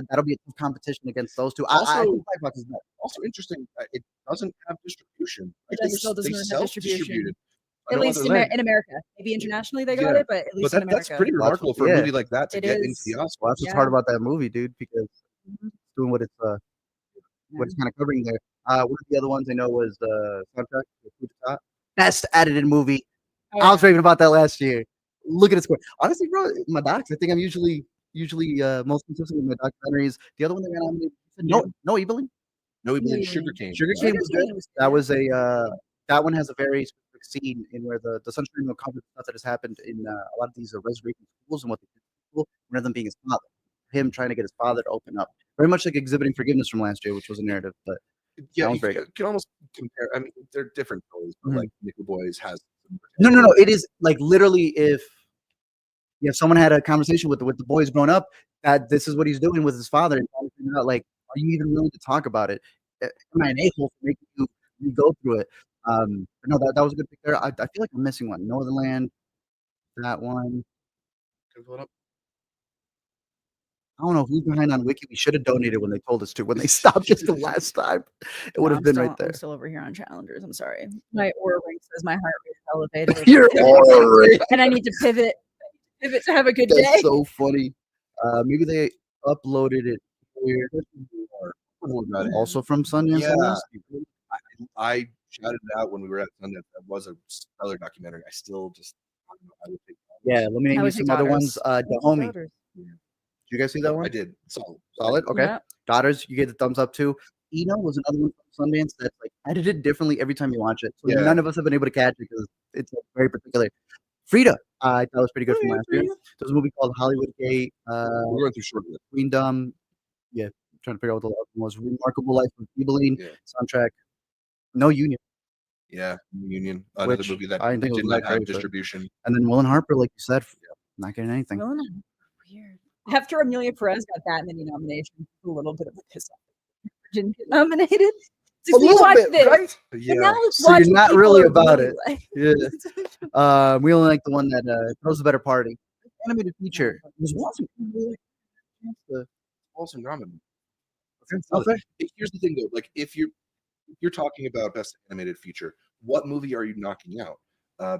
That'll be a tough competition against those two. I Also- think Black Box is better. Also interesting, it doesn't have distribution. It They still doesn't they really have distribution. self-distributed. At No least Other Land. in America. Maybe internationally they got Yeah. it, but at But least in America. that's pretty remarkable for a yeah. movie like that to It get into is. the Oscars. Well, that's what's Yeah. hard about that movie, dude, because Mhm. it's doing what it's kind of covering there. One of the other ones I know was soundtrack. Best edited movie. Oh, I was yeah. raving about that last year. Look at the score. Honestly, bro, my docs. I think I'm usually most consistent with my documentaries. The other one that got nominated, no Evelyn. No, even Yeah, in yeah, yeah. Sugarcane. Sugarcane was good. Sugarcane was That good. was that one has a very specific scene in where the Sunshine will cover stuff that has happened in a lot of these reservation schools and what they did to school. One of them being his father, him trying to get his father to open up, very much like Exhibiting Forgiveness from last year, which was a narrative. But Yeah, Sounds you very can almost compare. I mean, they're different stories, but Mhm. like Nickel Boys has. no, it is like literally if someone had a conversation with the boys growing up, that this is what he's doing with his father, and trying to figure out, like, are you even willing to talk about it? Am I an a-hole for making you go through it? But no, that was a good pick there. I feel like I'm missing one. Northern Land, that one. Can we pull it up? I don't know if we're behind on Wiki. We should have donated when they told us to. When they stopped us the last time, it would No, have been I'm right there. still over here on challengers. I'm sorry. My aura ring says my heart rate is elevated. Your aura rate. And I need to pivot to have a good That's day. so funny. Maybe they uploaded it here. Also from Sundance. Yeah. Sundance? I shouted it out when we were at Sundance. That was a stellar documentary. I still just, I don't know, I would think. Yeah, let me I name you would some take other Daughters. ones. The Homie. Daughters. Did you guys see that one? I did. Solid. Solid. Okay. Yeah. Daughters, you get the thumbs up too. Eno was another one from Sundance that's like edited differently every time you watch it. So Yeah. none of us have been able to catch it because it's like, very particular. Frida, I thought was pretty good from last year. There's a movie called Hollywood Gate, We're going through short list. Queendom. Yeah, trying to figure out what the last one was. Remarkable Life of Ebeline. Yeah. Soundtrack. No Union. Yeah, Union. Another Which movie that I think it was did that not have great, but- distribution. And then Will and Harper, like you said, not getting anything. Well, no, weird. After Amelia Perez got that many nominations, a little bit of a piss off. Didn't get nominated. A little bit, right? But Yeah. now let's So you're watch what not people really are about really it. like. Yeah. We only like the one that throws the better party. Animated feature. Was Watson the Awesome drama. okay. Here's the thing, though. Like, if you're talking about best animated feature, what movie are you knocking out?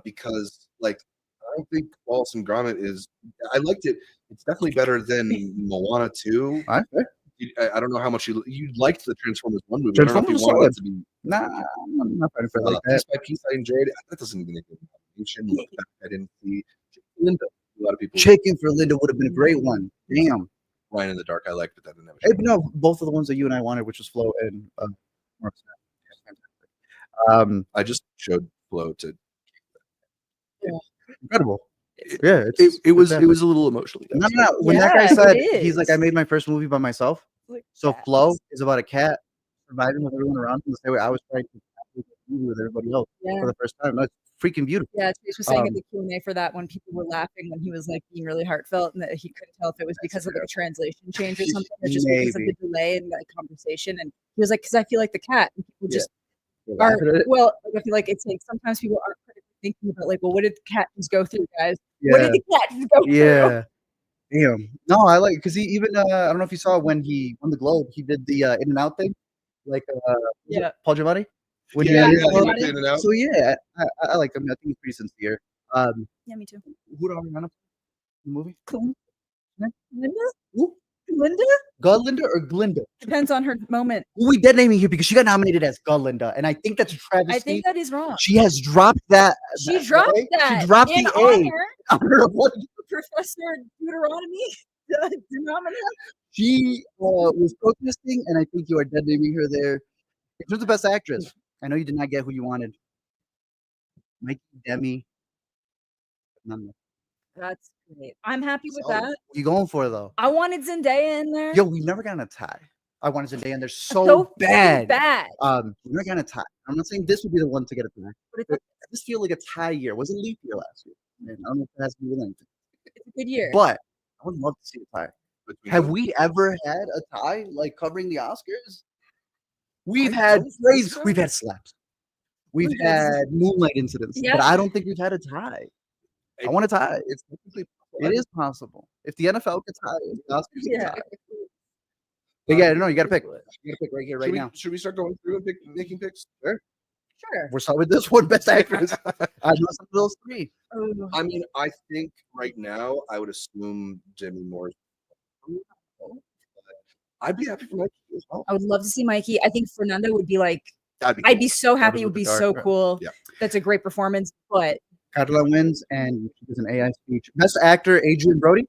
Because, like, I don't think Wallace and Gromit is. I liked it. It's definitely better than Moana 2. Okay. I don't know how much you liked the Transformers 1 movie. I don't know if Transformers you was wanted it to be Nah, I'm not fighting for it like that. piece by piece. I enjoyed it. That doesn't even make a nomination. Look back, I didn't see Linda. A lot of people. Chicken for Linda would have been a great one. Damn. Ryan in the Dark. I liked, but that didn't have a Hey, shot. but no, both of the ones that you and I wanted, which was Flo and Mark Snap. I just showed Flo to. Incredible. It- Yeah, It was fantastic. a little emotional. No. When that guy Yeah, said it he's like, is. I made my first movie by myself. Like, So cats. Flow is about a cat surviving with everyone around him the same way I was trying to with everybody else Yeah. for the first time. That's freaking beautiful. Yeah, Chase was saying in Um, the Q&A for that when people were laughing when he was, like, being really heartfelt and that he couldn't tell if it was because of, like, a translation change or something or just because of the delay in the conversation, and he was like, "'Cause I feel like the cat," and people just are well, like, I feel like it's, like, sometimes people aren't critically thinking about, like, "Well, what did the cat just go through, guys? What did the cat just go through?" Yeah. Damn. No, I like because he even I don't know if you saw when he won the Globe, he did the In and Out thing, like Yeah. Paul Giamatti. When Yeah, he he Giamatti. went in and out. So yeah, I like him. I think he's pretty sincere. Yeah, me too. Who do I remember in the movie? Linda? Who? Linda? Godlinda or Glinda? Depends on her moment. Who we dead naming here because she got nominated as Godlinda, and I think that's a I travesty. think that is wrong. She has dropped that. She dropped A. that She dropped in the honor A. Honor of what? Professor Deuteronomy, the denominator. She was protesting, and I think you are dead naming her there. In terms of Best Actress, I know you did not get who you wanted. Mikey, Demi. None. That's great. I'm happy with Solid. that. What you going for though? I wanted Zendaya in there. Yo, we've never gotten a tie. I wanted Zendaya in there so So bad. bad. We've never gotten a tie. I'm not saying this would be the one to get a tie. But But I just feel like a tie year. Was it leap year last year? Man, I don't know if it has to do with anything. it's a good year. But I would love to see a tie. Between Have those- we ever had a tie like covering the Oscars? We've I had don't think praise. so. We've had slaps. We've We've had- had moonlight incidents, Yeah. but I don't think we've had a tie. I want a tie. It's technically It is possible. If the NFL gets tie, the Oscars get Yeah. tie. But yeah, no, you gotta pick. You gotta pick right here, right should we, now. Should we start going through and making picks? Sure. Sure. We're starting with this one, Best Actress. I know some of those three. Oh, I mean, I think right now I would assume Demi Moore. I'd be happy for Mikey as well. I would love to see Mikey. I think Fernanda would be like, That'd be I'd cool. be so happy. It with would be the so dark, cool. Yeah. That's a great performance. But Carla wins, and she does an AI speech. Best Actor, Adrian Brody,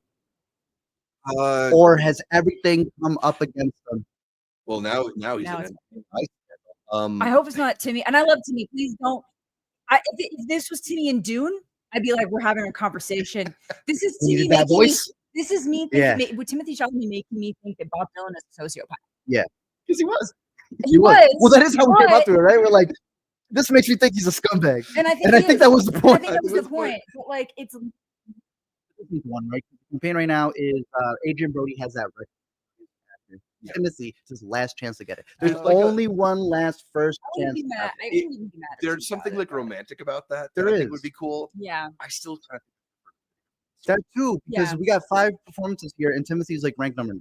Uh, or has everything come up against them? well, now he's Now in it's- it. I hope it's not Timmy. And I love Timmy. Please don't. If this was Timmy and Dune, I'd be like, we're having a conversation. This is He Timmy did that making me, voice. this is me thinking, with Timothy Chalamet making me think that Bob Dylan is a sociopath. Because he was. He was. Well, that is how we came but- up to it, right? We're like, this makes me think he's a scumbag. And I think, And I he think is. that was the I point. think that was the point. But like, it's One, right? The campaign right now is Adrian Brody has that right. Timothy, it's his last chance to get it. There's like only one last first I wouldn't chance. be mad. I It- wouldn't even be mad. if There's Timmy something got like it. romantic about that. There that I think is. would be cool. Yeah. I still kind That too, because Yeah. we got 5 performances here, and Timothy's like ranked number 9.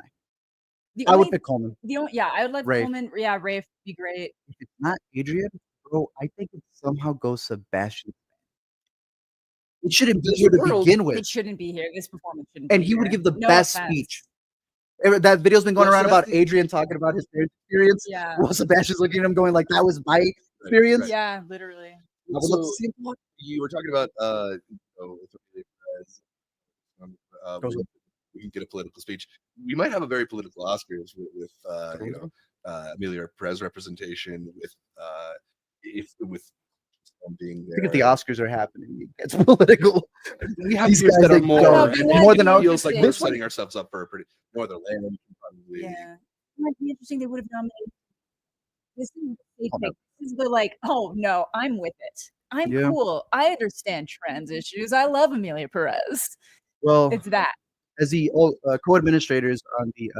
The I would only, pick Coleman. I would like Rafe. Coleman. Yeah, Rafe would be great. If it's not Adrian, bro, I think it somehow goes Sebastian. It shouldn't be This here to world- begin It with, shouldn't be here. This performance shouldn't and be he would here. give the No best offense. speech. That video's been going Well, around about Sebastian- Adrian talking about his parents' experience. Yeah. While Sebastian's looking at him, going like, "That was my experience." Right. Yeah, literally. I would love to So- see him talk. You were talking about Goes with- we can get a political speech. We might have a very political Oscars with Amelia Perez representation with being I think if there. the Oscars are happening, it's political. We have These years guys that are think more, so. and More more than than ours. feels like we're This one- setting ourselves up for a pretty no other land. Probably. Yeah. It might be interesting. They would have nominated. This is the Oh, no. This is the like, oh no, I'm with it. I'm Yeah. cool. I understand trans issues. I love Amelia Perez. Well, It's that. as the co-administrators on the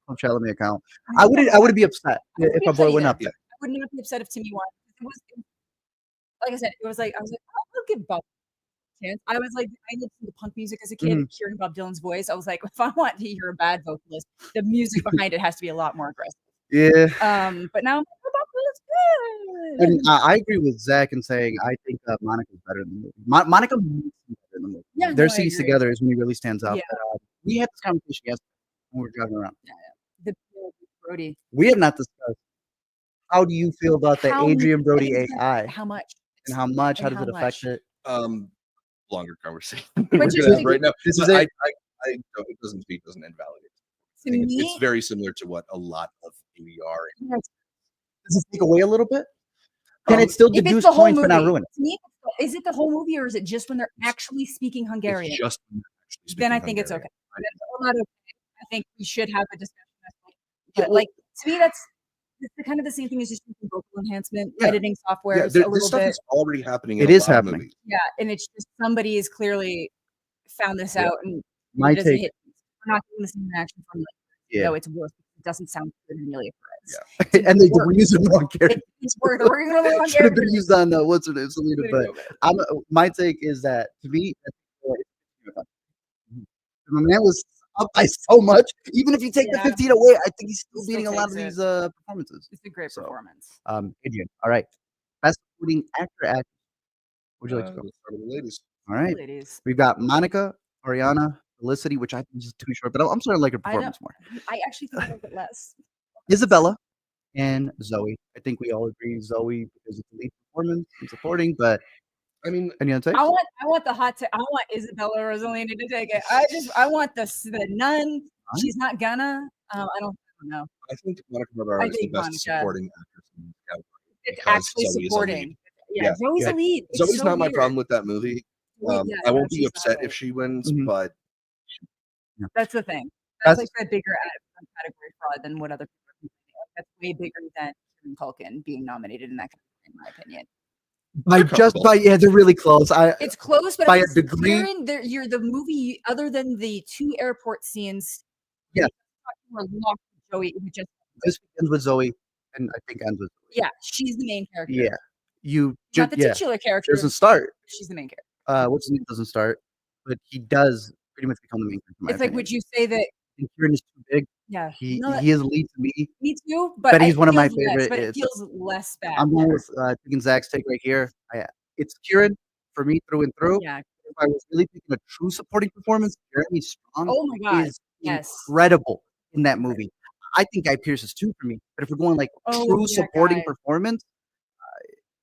Club Chalamet account, I wouldn't be upset wouldn't if be my boy upset went either. up there. I would not be upset if Timmy won. It was like I said, I was like, I'll give Bob a chance. I was like, I listened to punk music as a kid, Mhm. hearing Bob Dylan's voice. I was like, if I want to hear a bad vocalist, the music behind it has to be a lot more aggressive. Yeah, But now I'm like, oh, Bob Dylan's good. and I agree with Zach in saying I think Monica's better than the movie. Monica makes him better in the movie. Yeah, Their no, I scenes agree. together is when he really stands out. Yeah. But, we had this conversation yesterday when we were driving around. The Brody. We have not discussed how do you feel about the How- Adrian Brody I think it's AI How much? and how much? How and does it how affect much. it? Longer conversation. But We're just gonna have think- right now. This is But it. I don't, it doesn't speak, doesn't invalidate. To I think me, it's very similar to what a lot of ADR. Does it take away a little bit? Can it still if it's deduce the whole points movie, but not ruin it? to me, is it the whole movie or is it just when they're actually speaking Hungarian? It's just when they're actually Then I speaking think it's Hungarian. okay. Then I'm not okay. I think we should have a discussion. That's like, Yeah, But, well, like, to me, that's kind of the same thing as just using vocal enhancement, Yeah. editing software a this little stuff bit. is already happening in It a is lot of happening. movies. Yeah, and it's just somebody has clearly found this Yeah. out, and My it doesn't take. hit. We're not getting the same reaction from, like, Yeah. no, it's worse. It doesn't sound good in Amelia Perez. Yeah. And they were using the wrong character. It's worse. They're working on the wrong Should have been character. used on what's her name, Selena. Selena But Gomez. my take is that to me, the man was up by so much. Even if you take the Yeah. 15 away, I think he's still He still beating a lot of takes these it. performances. It's a great So, performance. Adrian, all right. Best supporting actor. Would you like to go? Let's start with the ladies. All right. Ladies. We've got Monica, Ariana, Felicity, which I think is too short, but I'm starting to like her I know. performance more. I actually think a little bit less. Isabella and Zoe. I think we all agree Zoe because it's a lead performance and supporting, but I mean, any other takes? I want the hot take. I want Isabella Rossellini to take it. I want the nun. Fine. She's not gonna. I don't know. I think Monica Barbaro is the think best Monica. supporting actress in this category. It's Because actually Zoe is a lead. supporting. Yeah, Yeah. Zoe's Yeah. a lead. It's Zoe's so not my weird. problem with that movie. Yeah, I no, won't be she's not upset right. if she wins, Mhm. but That's the thing. That's That's like the bigger category fraud than what other people are complaining of. That's way bigger than Kieran Culkin being nominated in that category, in my opinion. by They're just comparable. by they're really close. It's close, but By at a least degree- Kieran, you're the movie other than the 2 airport scenes. Yeah. We're locked with Joey. We just this ends with Zoe, and I think ends with yeah, she's the main character. yeah. You Not just the yeah. titular character. Doesn't start. She's the main character. What's his name doesn't start, but he does pretty much become the main character. in my It's like, opinion. would you say that? I think Kieran is too big. Yeah, He no, he is lead to me. me too. But But he's it one of my feels less, favorite. But it It's- feels less bad. I'm going with taking Zach's take right here. It's Kieran for me through and through. Yeah. If I was really picking a true supporting performance, Jeremy Strong Oh my god. is Yes. incredible in that movie. I think Guy Pearce is too for me. But if we're going like Oh, true yeah, supporting Guy. performance,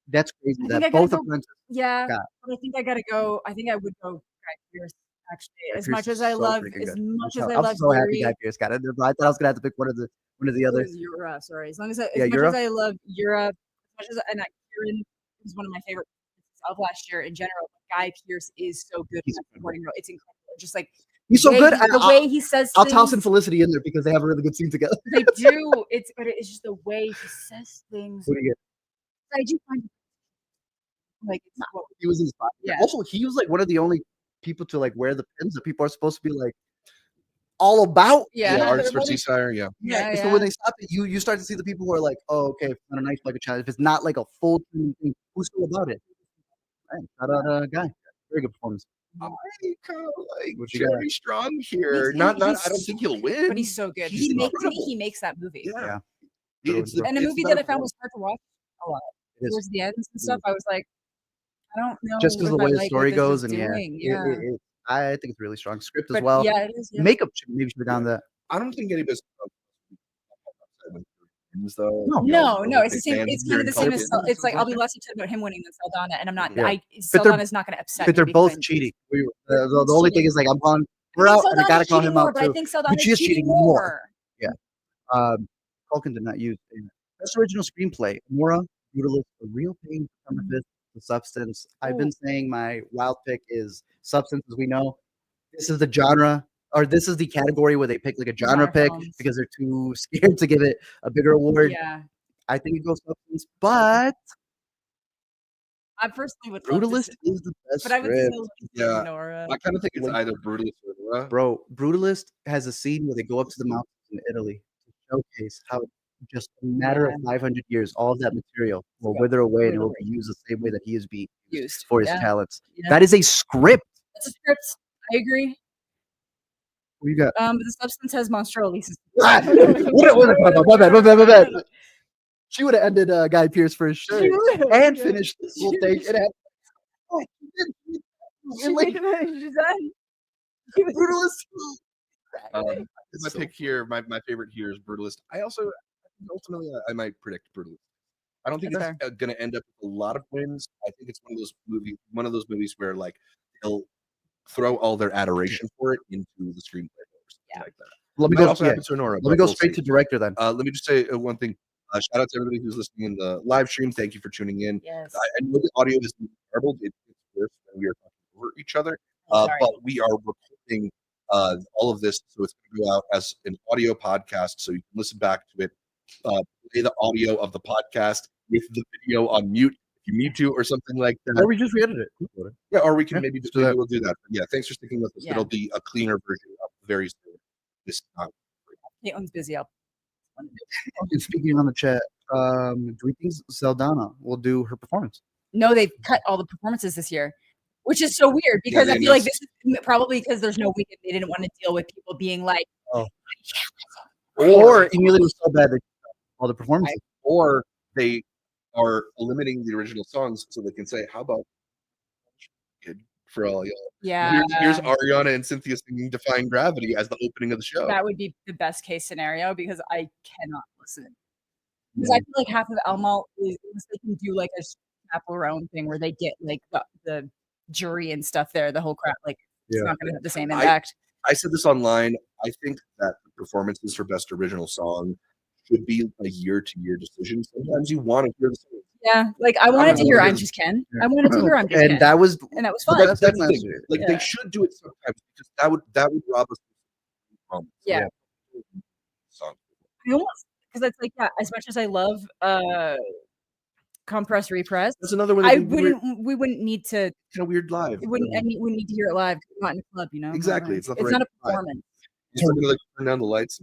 that's crazy. I think That I gotta both go- apprentices. Yeah, God. but I think I gotta go. I think I would go Guy Pearce. Actually, Guy as Pearce much is as I so love, freaking as good. much as I I'm love so happy Yuri, Guy Pearce got it. I thought I was gonna have to pick one of the it other. was Yura. Sorry, as long as I, Yeah, as much Yura? as I love Yura, as much as and Kieran was one of my favorite of last year in general. Guy Pearce is so good in He's that supporting role. It's incredible. Just like He's so way good. the way he says I'll toss in things, Felicity in there because they have a really good scene together. they do. But it's just the way he says things. What do you get? I do find like it's what He was inspired. Yeah. Also, he was like one of the only people to like wear the pins that people are supposed to be like all about. yeah. yeah, no, artists for everybody- Seasire, yeah. Yeah, So yeah. when they stop it, you start to see the people who are like, oh, okay, if it's not a nice like a challenge. If it's not like a full team thing, who's cool about it? Right. Shout out guy. Very good performance. I kind of like What you got? Jeremy Strong here. He's- Not. he's I don't think he'll win. But he's so good. He's He makes to me, incredible. he makes that movie. Yeah. Yeah. It's the, And a it's movie the that I better found was hard to watch a lot. It is. Towards the ends and stuff, I was like, I don't know. Just because if the I way the like story what this goes, is and doing. yeah, I think it's really strong script as But well. yeah, it is. Yeah. Makeup maybe should have done that. I don't think anybody's though. No, You know, it's the same. fans It's kind of the Kieran same as. Culkin. It's like I'll be less upset about him winning than Saldana, and I'm not. Yeah. But they're- Saldana's not going to upset. But me they're because both I- cheating. The only thing cheating. is like I'm on I we're think out and I Saldana's gotta call cheating him more, out but I too. think Saldana's she is cheating more. Culkin did not use best original screenplay. Nora, Brutalist, A Real Pain, Summerfist, The Substance. I've been saying my wild pick is Substance, as we know. This is the genre, or this is the category where they pick like a genre Genre pick films. because they're too scared to give it a bigger award. Yeah, I think it goes Substance, but I personally would love to Brutalist see- is the best but I would script. still love to see Yeah. Nora. I kind of think it's Like- either Brutalist or Nora. Bro, Brutalist has a scene where they go up to the mountains in Italy to showcase how just a matter of 500 years, all of that material will Yeah. wither away and it Wither will away. be used the same way that he is being used Used for his yeah. talents. Yeah. That is a script. That's a script. I agree. What you got? But the substance has Monster Elise's. Ah, my bad. She would have ended Guy Pearce for sure and finished this whole thing. It had, oh, she did. She's done. Brutalist. My pick here, my favorite here is Brutalist. I also ultimately I might predict Brutalist. I don't think That's it's going to end up with a lot of wins. I think it's one of those movies where like they'll throw all their adoration for it into the screenplay or something like that. Let me Might go. also Yeah, happen to Nora, let me but go we'll straight see. to director then. Let me just say one thing. Shout out to everybody who's listening in the live stream. Thank you for tuning in. Yes. I know the audio is garbled. It's worse when we are talking over each other. Sorry. But we are recording all of this. So it's going to go out as an audio podcast, so you can listen back to it. Play the audio of the podcast with the video on mute if you need to, or something like that. Or we just re-edit it. Yeah, or we can Yeah, maybe let's do that. we'll do that. But yeah, thanks for sticking with us. Yeah. It'll be a cleaner version of very soon. This time. Caitlin's busy. And speaking on the chat, do we think Zeldana will do her performance? No, they've cut all the performances this year, which is so weird because I feel like this is probably because there's no weekend. They didn't want to deal with people being like, oh. Or Emilia was so bad that all the performances. Or they are eliminating the original songs so they can say, how about for all y'all? Yeah. Here's Ariana and Cynthia singing Defying Gravity as the opening of the show. That would be the best case scenario because I cannot listen. Because I feel like half of Elmo is they can do like a chaperone thing where they get like the jury and stuff there, the whole crap. Like it's not going to have the same impact. I said this online. I think that the performances for Best Original Song should be a year-to-year decision. Sometimes you want to hear the song. Yeah, like I wanted to hear "I'm Just Ken." I wanted to hear "I'm Just Ken," and that was fun. That's the thing. Like they should do it sometimes because that would rob us of yeah. I almost because it's like as much as I love compress repress, that's another one. We wouldn't need to kind of weird live. We wouldn't need to hear it live. We're not in a club, you know. Exactly, it's not a performance. You're going to like turn down the lights.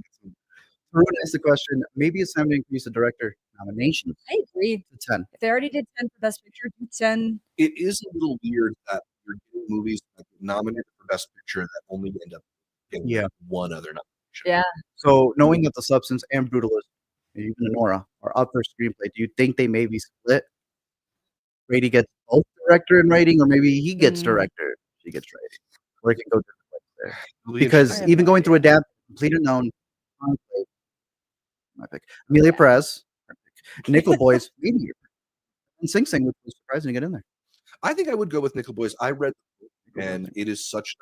Ruben asked the question. Maybe it's time to increase the director nominations. I agree. To 10. If they already did 10 for Best Picture, do 10. It is a little weird that you're getting movies that get nominated for Best Picture that only end up getting one other nomination. Yeah. So knowing that The Substance and Brutalist, and even Nora, are up for screenplay, do you think they may be split? Brady gets both director and writing, or maybe he gets director, she gets writing, or it can go different ways there. Because even going through Adapt, Complete Unknown, my pick, Amelia Perez, Nickel Boys, maybe, and Sing Sing, which was surprising to get in there. I think I would go with Nickel Boys. I read the book, and it is such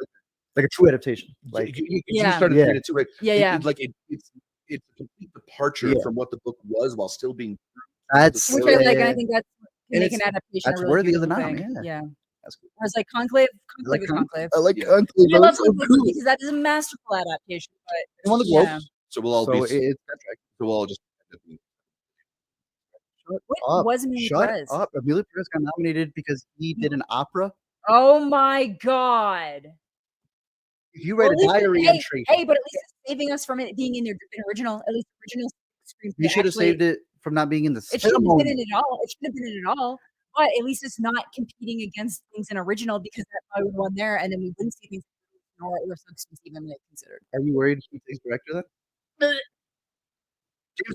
like a true adaptation. Like you started reading it too, right? It's a complete departure from what the book was, while still being. That's which I like, and I think that's make an adaptation. That's really worthy of the nom. Yeah. That's cool. Whereas like Conclave is Conclave. I like Conclave. I love Conclave because that is a masterful adaptation. But one of the Globes. So we'll all be. So we'll all just. Shut up. Amelia Perez got nominated because he did an opera. Oh my God. If you write a diary entry. Hey, but at least it's saving us from it being in their original, at least original screenplay. You should have saved it from not being in the It shouldn't have been in it all. It shouldn't have been in it all. But at least it's not competing against things in original because that probably would won there, and then we wouldn't see things or Substance even considered. Are you worried he takes director then?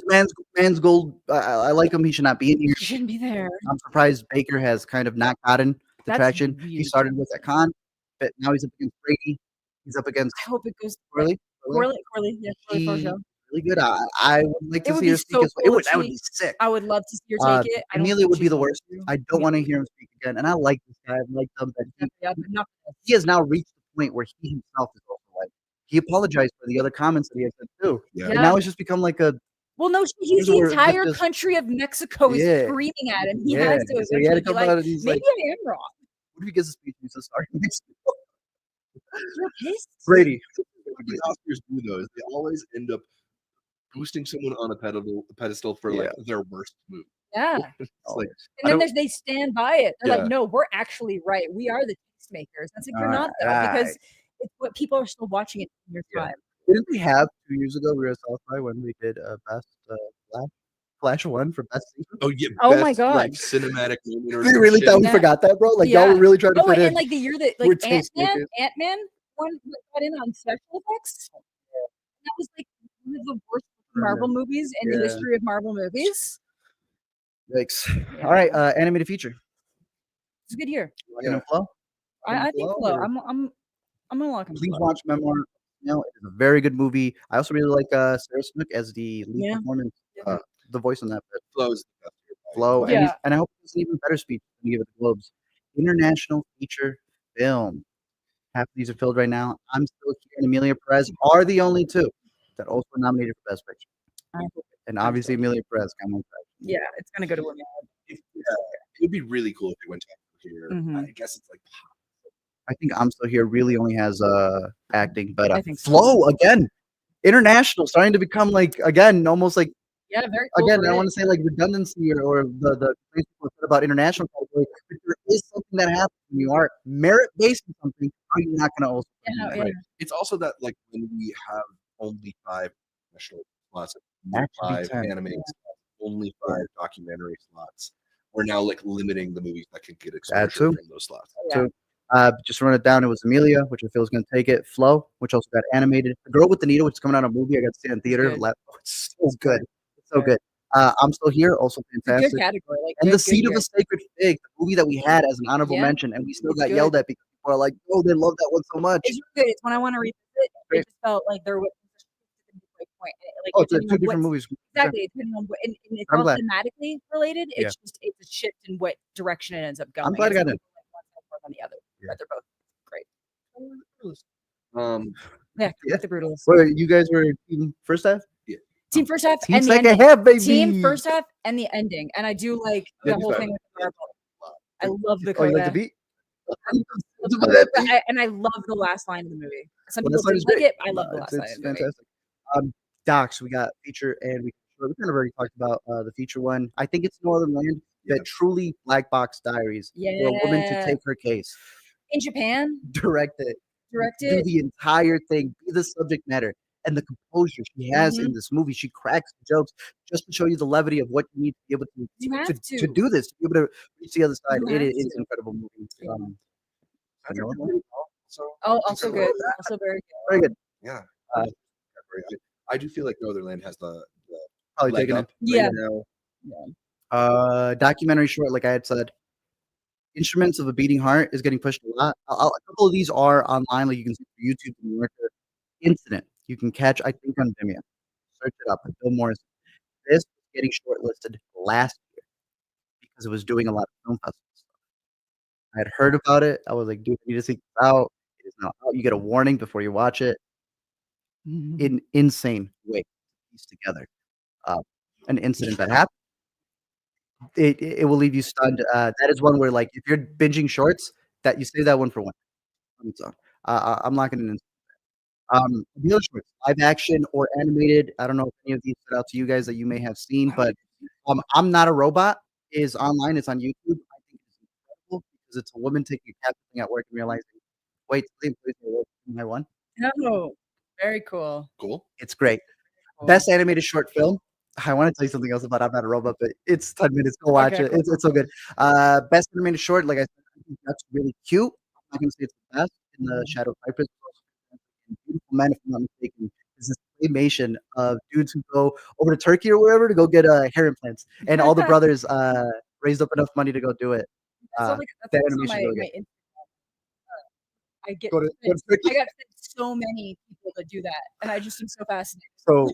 James Mangold, I like him. He should not be in here. He shouldn't be there. I'm surprised Baker has kind of not gotten the traction. He started with Akon, but now he's up against Brady. He's up against. I hope it goes Corley. Yeah, Corley Forjo. Really good. I would like to see her speak. That would be sick. I would love to see her take it. Amelia would be the worst. I don't want to hear him speak again. And I like this guy. I like him, but he has now reached the point where he himself is also like he apologized for the other comments that he had said too. Yeah. And now it's just become like a. Well, no, he's the entire country of Mexico is screaming at him. He has to. So he had to come out and he's maybe I am wrong. What if he gets a speech and says sorry? You're pissed. Brady. The Oscars do those. They always end up boosting someone on a pedestal for like their worst move. Yeah. Like, and then they stand by it. They're like, no, we're actually right. We are the tastemakers. That's like, you're not though, because it's what people are still watching it in your time. Didn't we have 2 years ago? We were at South by when we did best Flash one for best season. Oh yeah! Oh my God! Like cinematic moment. We really thought we forgot that, bro. Like y'all were really trying to fit in. And like the year that like Ant-Man one got in on special effects. That was like one of the worst Marvel movies in the history of Marvel movies. Yikes! All right, animated feature. It's a good year. Flow? I think Flow. I'm gonna lock him. Please watch Memoir. It is a very good movie. I also really like Sarah Snook as the lead performance, the voice on that. Flow, and I hope it's an even better speech when you give it the Globes. International feature film. Half of these are filled right now. I'm Still Here and Amelia Perez are the only two that also nominated for Best Picture. And obviously Amelia Perez got one. Yeah, it's gonna go to women. It would be really cool if they went to here. I guess it's like I think I'm Still Here really only has acting, but I think so. Flow again, international, starting to become like again almost like Yeah, very cool again. for I it. want to say like redundancy or the things people said about international category. But there is something that happens when you are merit based in something. Are you not going to also? Yeah, no, do yeah. Right. It's also that like when we have only 5 national slots, That should be 5 10. anime Yeah. slots, only Yeah. 5 documentary slots, we're now like limiting the movies that can get That exposure too. from those slots. Yeah. So, just to run it down, it was Amelia, which I feel is going to take it. Flow, which also got animated. The Girl with the Needle, which is coming out on a movie. I got to see it in theater. Good. It's so good. It's so good. I'm Still Here, also It's a good fantastic. category. Like And good, The Seed of year. a Sacred Fig, the movie that we had as an honorable Yeah, mention, and we still it's got good. yelled at because people are like, "Oh, they love that one so much." It's really good. It's when I want to revisit. It Great. just felt like there was a point. Like Oh, it's depending two on different what's movies. exactly depending on what, and it's I'm all glad. thematically related. Yeah. It's just it's a shift in what direction it ends up going. I'm glad I It's got like in. people like one side more than the other, Yeah. but they're both great. Um, Yeah, Yeah. the Brutalist. Well, you guys were team first half? Team first half Team and the second ending. half, baby. Team first half and the ending, and I do like the Yeah, whole fair. thing with the marble. I love the Oh, you like coda. the beat? And I love the last line of the movie. Some Well, people that song didn't is like great. it. I love the last line It's of the movie. fantastic. Docs, we got feature and we kind of already talked about the feature one. I think it's No Other Land Yeah. that truly Black Box Diaries for a woman to Yeah. take her case, In Japan, direct it, do directed. the entire thing, be the subject matter, and the composure she has in this movie. She cracks the jokes just to show you the levity of what you need to be able You have to do this, to be able to reach the other side. You It have is an to. incredible movie. Yeah. Patrick know what? did really well, so Oh, also good. Also very good. Very good. yeah. Uh, I do feel like Northernland has the Probably leg taking it. up Yeah. right now. Documentary short, like I had said, Instruments of a Beating Heart is getting pushed a lot. A couple of these are online, like you can see for YouTube in America. Incident, you can catch, I think, on Vimeo. Search it up. Bill Morris. This was getting shortlisted last year because it was doing a lot of film festivals. I had heard about it. I was like, dude, I need to seek this out. It is now out. You get a warning before you watch it. In insane way to piece together an incident that happened. It will leave you stunned. That is one where, like, if you're binging shorts, that you save that one for when on its own. I'm locking it in. The other shorts, live action or animated. I don't know if any of these stood out to you guys that you may have seen, but I'm Not a Robot is online. It's on YouTube. I think it's incredible because it's a woman taking a cat thing at work and realizing, wait, please, my one. No, very cool. Cool. It's great. Cool. Best animated short film. I want to tell you something else about I'm Not a Robot, but it's 10 minutes. Go watch Okay, it. cool. It's so good. Best animated short, like I said, I think that's really cute. I'm not gonna say it's the best in the Shadow Cypress. Beautiful Men, if I'm not mistaken, is this claymation of dudes who go over to Turkey or wherever to go get hair implants, and all the brothers raised up enough money to go do it. That's all, The that's on animation my, is really my good. Instagram. I get Go to sent- Turkey. I got sent so many people that do that, and I just am so fascinated. So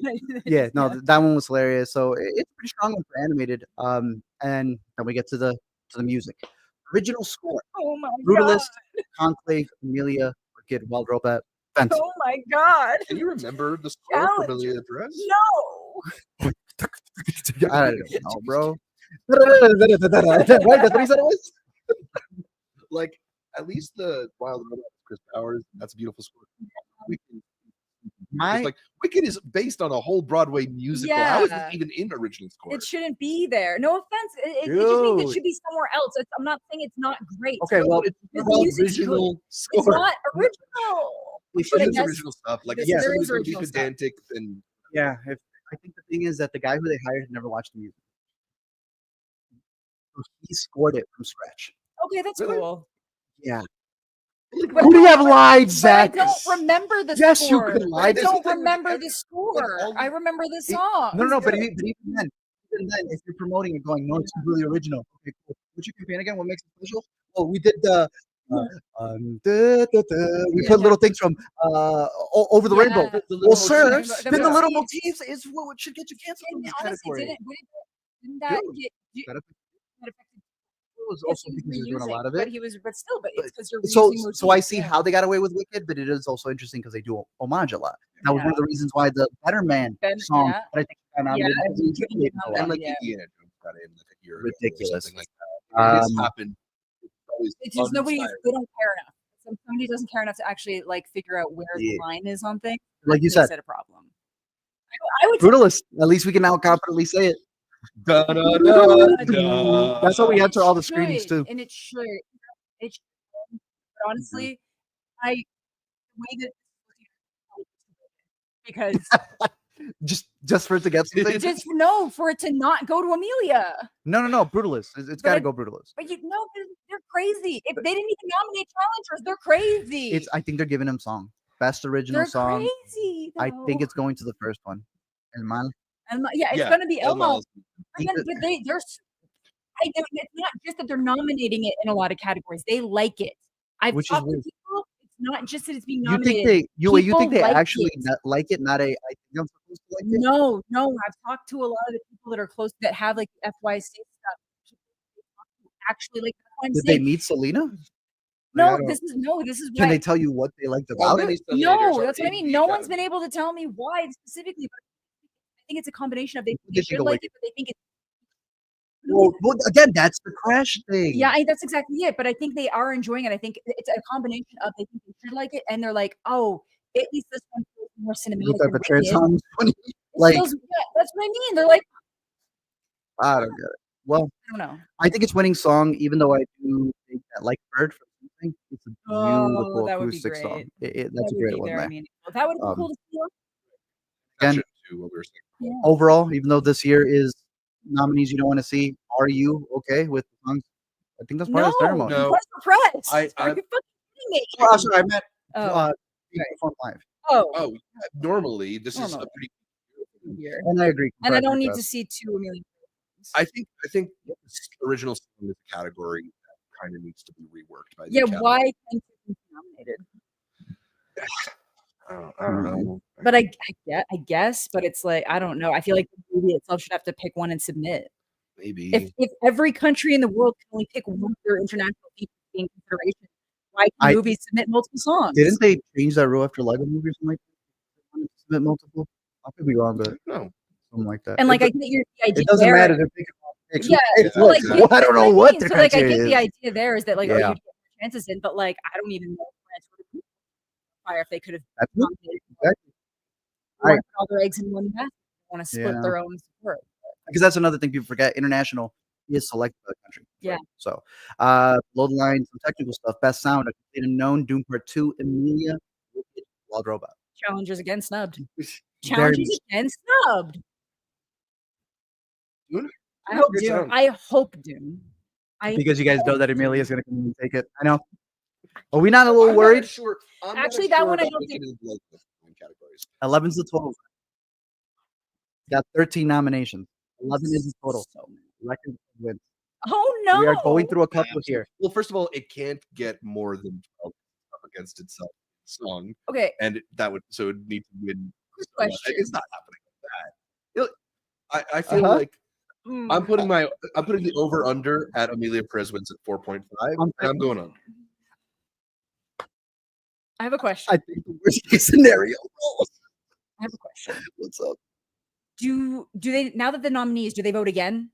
yeah, no, that one was hilarious. So it's a pretty strong one for animated. And then we get to the music. Original score: Oh my Brutalist, Conclave, Amelia, Wicked, Wild Robot, Fence. Oh my god! Can you remember the score from Challenge. Amelia Dress? No. I don't know, bro. Right? That's what he said it was. Like at least the Wild Robot with Chris Powers. That's a beautiful score. Wicked, My like Wicked is based on a whole Broadway musical. How is this Yeah. even in original score? It shouldn't be there. No offense. It just means it Dude. should be somewhere else. I'm not saying it's not great. Okay, well, it's The not music's good. original It's score. not original. If But I It's guess original stuff. Like this- if there somebody's is going to be original stuff. pedantic, then yeah, I think the thing is that the guy who they hired had never watched the music. So he scored it from scratch. Okay, that's Really? cool. Yeah. But Who do you have but- lied, But I Zach? don't remember the Yes, you score. could lie. I That's don't the thing with remember every- the score. all I the- remember the It- song. No, but even then, if you're promoting it, going, no, it's completely original. Okay, cool. What's your campaign again? What makes it special? Oh, we did the. We put little things from over the rainbow. Yeah. Well, sir, motifs. then the Yeah. little motifs is what should get you canceled from And this honestly, category. didn't that Dude, get that affected- that affected? it was Yes, also he was because he was doing a reusing, lot of but it. it's because you're So, reusing so I motifs, see yeah. how they got away with Wicked, but it is also interesting because they do homage a lot. That was one of the reasons why the Better Man song Yeah. that I think got nominated Yeah, because and he Indiana took it a Jones. and lot. like Yeah. Indiana Jones got in like a year ago or Ridiculous. something like that. This Um, happened. It's always It's just they don't care enough. if somebody doesn't care enough to actually like figure out where the line is on things, like you that said, makes it a problem. I would say brutalist. At least we can now confidently say it. Da, da, da, da. That's how we it answer all the screenings should, too. and it should. It should. But honestly, the way that because Just for it to get something. for it to not go to Amelia. No, brutalist. It's got to go brutalist. But they're crazy. If they didn't even nominate challengers, they're crazy. I think they're giving him song, best original song. Crazy. I think it's going to the first one. And man, it's gonna be Elmo. Elmo's- But it's not just that they're nominating it in a lot of categories. They like it. I've Which is talked to weird. people. It's not just that it's being you nominated. think they like actually it. like it? Not a. I think I'm supposed to like it. No. I've talked to a lot of the people that are close that have like the FYC stuff. Actually, like that's what I'm Did they saying. meet Selena? No, Like, this is Can why. they tell you what they liked How about many it? simulators No, are that's what I in mean. the No one's been academy? able to tell me why specifically. But I think it's a combination of they They think should of like Wicked. it, but they think it's Well, again, that's the crash thing. yeah, that's exactly it. But I think they are enjoying it. I think it's a combination of they think they should like it, and they're like, oh, at least this one feels more cinematic. Look at than the trans Wicked. songs. It Like, feels- yeah, that's what I mean. They're like, I don't get it. Well, I don't know. I think it's winning song, even though I do think that like Bird for something, it's a beautiful that would be acoustic song. great. That's That a would great be one very there. meaningful. That would have been cool to see. Again, Exception to what we were saying. Yeah. Overall, even though this year is nominees you don't want to see, are you okay with the songs? I think that's part of the ceremony. No. Press for press. I- Are you fucking kidding me? Oh, I'm sorry, I meant Oh, being performed live. Oh, yeah, normally this is a Normally. pretty. here. And I agree. And I Correct, don't need correct. to see 2 million. I think this original song is a category that kind of needs to be reworked by the Yeah, Academy. why can't you be nominated? I don't know. But I guess, but it's like I don't know. I feel like the movie itself should have to pick one and submit. Maybe. If every country in the world can only pick one of their international features in consideration, why can movies submit multiple songs? Didn't they change that rule after Lego movie or something like that? Submit multiple? I could be wrong, but No. something like that. And like I get the idea It doesn't there. matter. They're picking off picks. Yeah, It's so, like, I don't know what the so like I criteria get the is. idea there is that like Yeah. you'd get more chances in, but like I don't even know if France would have fire if they could have That's it. nominated Exactly. They wanna Right. put all their eggs in one basket. They want to split Yeah. their own support. Because that's another thing people forget. International is selected by the country. Yeah. So, below the line, some technical stuff. Best sound, A Complete Unknown, Doom Part 2, Emilia, Wicked, Wild Robot. Challengers again snubbed. Very Challengers much. again snubbed. Dune? I hope Good Dune. sound. I hope Dune. Because you guys know that Emilia is going to come and take it. I know. Are we not a little worried? Actually, that one I don't think- Categories. 11's the total. Got 13 nominations. 11 is the total. So many. Record wins. Oh no! We are going through a couple here. Well, first of all, it can't get more than 12 up against itself song, Okay, and that would it would need to win. quick so much. question. It's not happening like that. I feel Uh-huh. like I'm putting the over under at Amelia Perez wins at 4.5, and I'm going on. I have a question. I think the worst case scenario. I have a question. What's up? Do they now that the nominees do they vote again?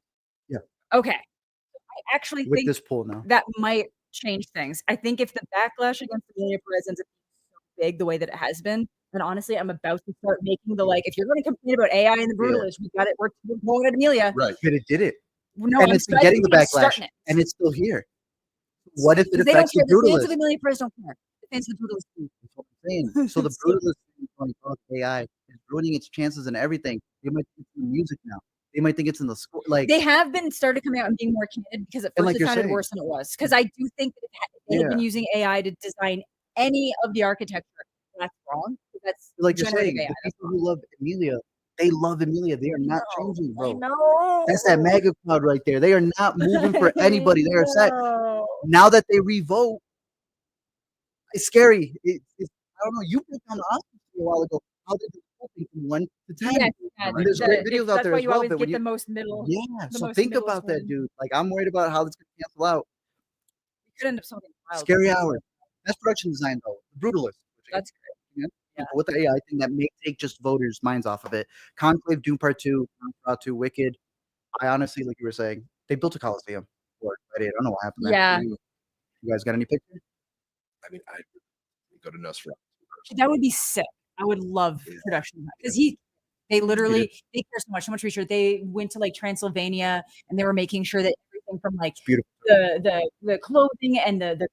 Yeah. Okay. I actually With think this poll now. that might change things. I think if the backlash against Amelia Perez ends up being so big the way that it has been, then honestly, I'm about to start making the like. If you're going to complain about AI and the brutalist, we got it. We're going at Amelia. Right. But it did it. No, And I'm it's been getting the I'm backlash. starting it. And it's still here. What if it 'Cause they don't affects the care. The fans brutalist? of Amelia Perez don't care. The fans of the brutalist do. That's what I'm saying. So the brutalist thing going across AI is ruining its chances and everything. They might think it's in the music now. They might think it's in the score. Like They have been started coming out and being more candid because at And first like it you're sounded saying. worse than it was. Because I do think that if they had been using AI to design any of the architecture, that's wrong. That's like you're generative saying, AI. the people who love Emilia, they love Emilia. They are not changing, I bro. know. That's that MAGA crowd right there. They are not moving for anybody. They are set. No. Now that they revote, it's scary. It's I don't know. You picked on the Oscars a while ago. How they do voting from 1 to 10. Yes, yeah, And there's great videos out that's there why as you well. always But get when the you, most middle. yeah, the so most think middle about that, one. dude. Like I'm worried about how this could cancel out. It could end up something wild. Scary Hour. Best production design though. The Brutalist. That's great. Yeah. With the AI thing that may take just voters' minds off of it. Conclave, Doom Part 2, Part 2, Wicked. I honestly, like you were saying, they built a Coliseum for it. I don't know what happened there. Yeah. You guys got any pictures? I mean, I go to Nosferatu. That would be sick. I would love production because they literally they care so much research. They went to like Transylvania and they were making sure that everything from like the clothing and the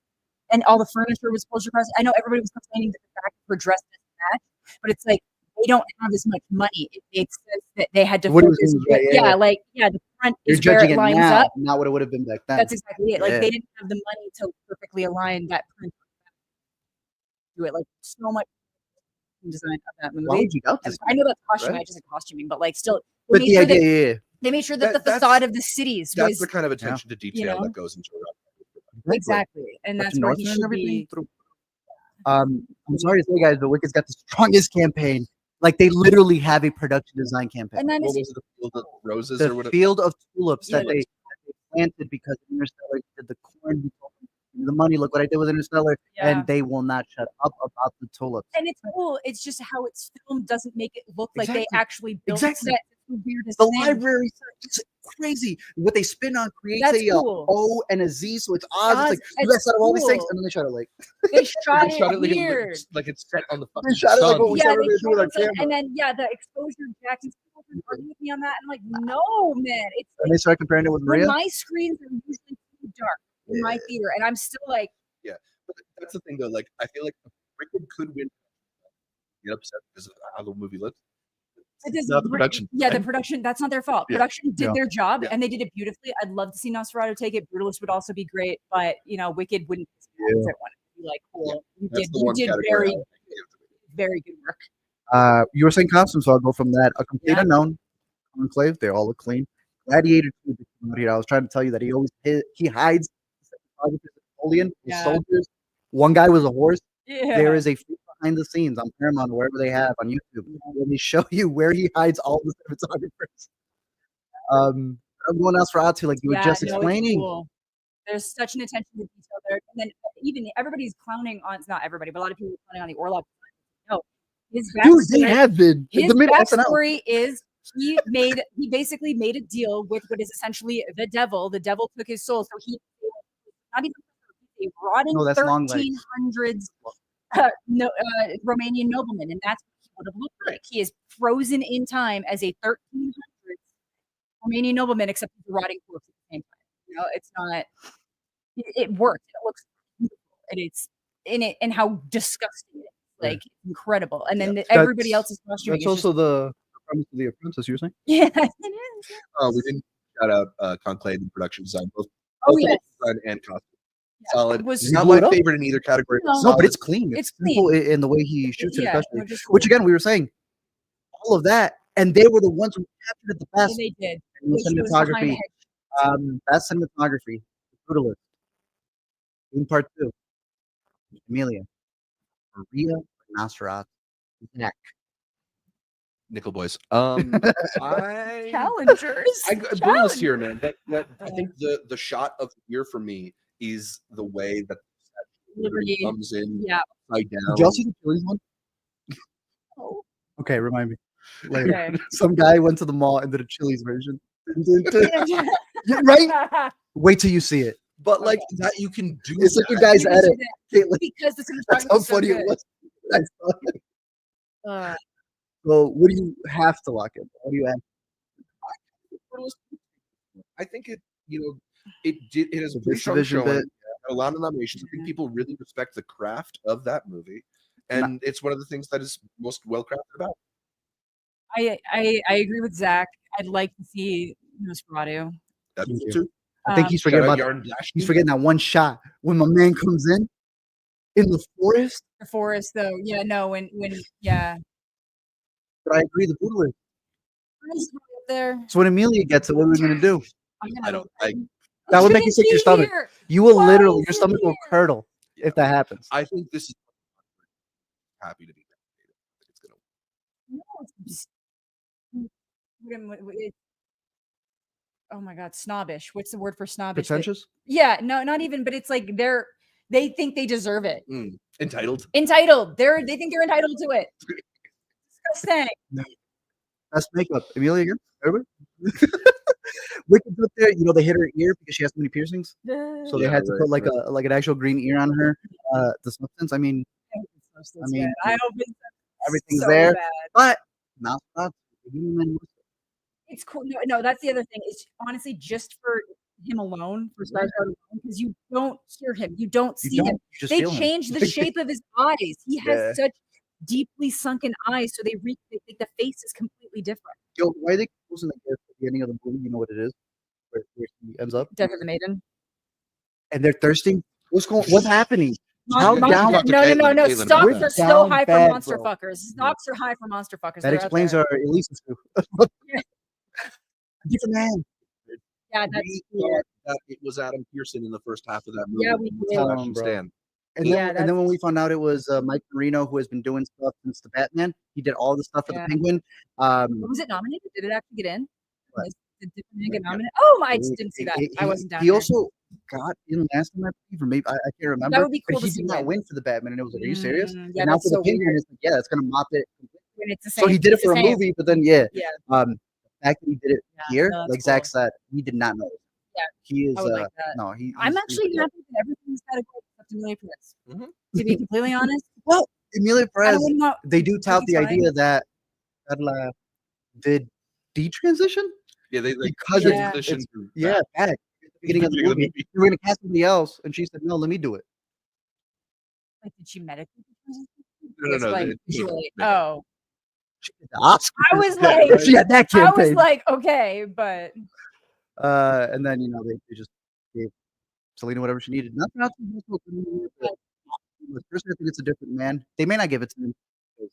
and all the furniture was supposed to cross. I know everybody was complaining that the fact we're dressed as match, but it's like they don't have as much money. It makes sense that they had to focus. The front You're is where judging it it lines now, up. not what it would have been back then. That's exactly it. Like they didn't have the money to perfectly align that print. Do it like so much design of that movie. Why would you doubt this? I know that's costuming. Right? I just said costuming, but like still, But the idea, they made sure that the facade of the cities that's was the kind of attention to detail that goes into it. exactly, and that's where he should be. I'm sorry to say, guys, but Wicked's got the strongest campaign. Like they literally have a production design campaign. And then What was it, the Field of Roses the or whatever? Field of Tulips that they planted because Interstellar did the corn. The money, look what I did with Interstellar, and they will not shut up about the tulips. And it's cool. It's just how it's filmed doesn't make it look like they actually built that. The weirdest The thing. library is crazy. What they spin on creates That's a cool. O and a Z, so it's Oz. It's like you It's guys out of all these things, cool. and then they shot it like They shot it like weird. like it's set on the fucking they shot it like sun. what we Yeah, said they earlier with our showed us, camera. and then the exposure. Jackson's arguing with me on that. I'm like, no, man. It's And they started comparing it with Maria. my screens are usually too dark in my theater, and I'm still like, But that's the thing, though. Like, I feel like Wicked could win. Get upset because of how the movie looks. It's not the production. Yeah, the production. That's not their fault. Yeah. Production did their job, Yeah. and they did it beautifully. I'd love to see Nosferatu take it. Brutalist would also be great, but Wicked wouldn't. It wouldn't be like cool. You did very, very good work. You were saying costumes, so I'll go from that. A complete unknown, Conclave. They all look clean. Gladiator 2. I was trying to tell you that he hides Napoleon, his soldiers. One guy was a horse. Yeah. There is a behind the scenes on Paramount or wherever they have on YouTube where they show you where he hides all the cinematographers. Everyone else for Atu, like you were just explaining. Cool. There's such an attention to detail there, and then even everybody's clowning on. It's not everybody, but a lot of people are clowning on the Orlok. No, his backstory, they have been. His backstory is he basically made a deal with what is essentially the devil. The devil took his soul, so he not even a rotting 1300s Romanian nobleman, and that's what he would have looked like. He is frozen in time as a 1300s Romanian nobleman, except he's a rotting corpse at the same time. It's not. It works. It looks beautiful, and it's in it, and how disgusting it is. Like incredible, and then everybody else's costuming. That's also the premise of The Apprentice. You were saying? Yeah, it is. We didn't shout out Conclave and production design, both yes, design and costume. Solid. Was not my favorite in either category. No, but it's clean. It's simple clean in the way he shoots it, especially. Cool. Which again, we were saying all of that, and they were the ones who captured it the best. They did. Cinematography. Best cinematography. Brutalist. In part 2. Amelia. Maria Nosferatu. Neck. Nickel Boys. Challengers. Brutalist here, man. That I think the shot of the year for me is the way that Liberty comes in upside down. Did y'all see the Chili's one? Oh. Okay, remind me later. Okay. Some guy went to the mall and did a Chili's version. Right? Wait till you see it. But like that, you can do. It's like your guys edit. Because that's how funny it was. So, what do you have to lock in? What do you add? I think it. It has a pretty strong showing. A lot of nominations. I think people really respect the craft of that movie, and it's one of the things that is most well crafted about. I agree with Zach. I'd like to see Nosferatu. That's too. I think he's forgetting that one shot when my man comes in the forest. The forest, though, when But I agree, the Brutalist. There. So when Amelia gets it, what are we gonna do? That would make you sick to your stomach. You will literally, your stomach will curdle if that happens. I think this is happy to be oh my God, snobbish. What's the word for snobbish? Pretentious? Yeah, no, not even, but it's like they think they deserve it. Entitled. They think they're entitled to it. Disgusting. No. Best makeup. Amelia again? Everybody? Wicked's up there, they hit her ear because she has so many piercings. So they had to put like an actual green ear on her. the Substance. I mean, I hope it's Substance, I mean, man. I hope it's everything's so there, bad. but not the human. It's cool. No, that's the other thing. It's honestly just for him alone, for Skarsgård alone, because you don't hear him, you don't You see don't. him. You just They feel him. changed the shape of his eyes. He has Yeah. such deeply sunken eyes, so they the face is completely different. Yo, why they closing the gift at the ending of the movie? You know what it is? Where he ends up, Death of the Maiden. and they're thirsty. What's happening? How Mon- down? talk to No. Caitlin about Stocks that. are so Down high bad, for monster bro. fuckers. Stocks are high for monster fuckers. That They're out explains there. our Elisa too. Different man. Yeah, that's We weird. thought that it was Adam Pearson in the first half of that movie. Yeah, we with did. Sebastian Bro. Stan. And Yeah, then when we found out it was Mike Marino, who has been doing stuff since the Batman, he did all the stuff for Yeah. the Penguin. Was it nominated? Did it actually get in? What? Did Different Man get nominated? Oh, I just didn't see that. He- I wasn't down He there. also got in last time, I believe, or maybe I can't remember. That would be cool But to he see did not win. win for the Batman, and it was like, "Are you serious?" Yeah, And now that's for the so Penguin, weird. it's like, yeah, it's gonna mop it. When it's the So same. he did it it's the for a same. movie, but then yeah, Yeah. the fact that he did it Yeah, here, no, that's like Zach cool. said, he did not know. Yeah, He is. I would like that. No, I'm he's actually good. happy that everything's got to go except Emilia Perez. Mhm. To be completely honest, Well, Emilia I Perez, wouldn't want. they do tout the He's fine. idea that Carla did detransition Yeah, they because Yeah. transitioned to yeah, back at the beginning of the movie. They were gonna cast somebody else, and she said, "No, let me do it." Like, did she medically? No, Like, they- visually. they- Oh, She did the Oscar. I was like, she had that I was campaign. like, okay, but And then they just gave Selena whatever she needed. Nothing else. Personally, I think it's a different man. They may not give it to him.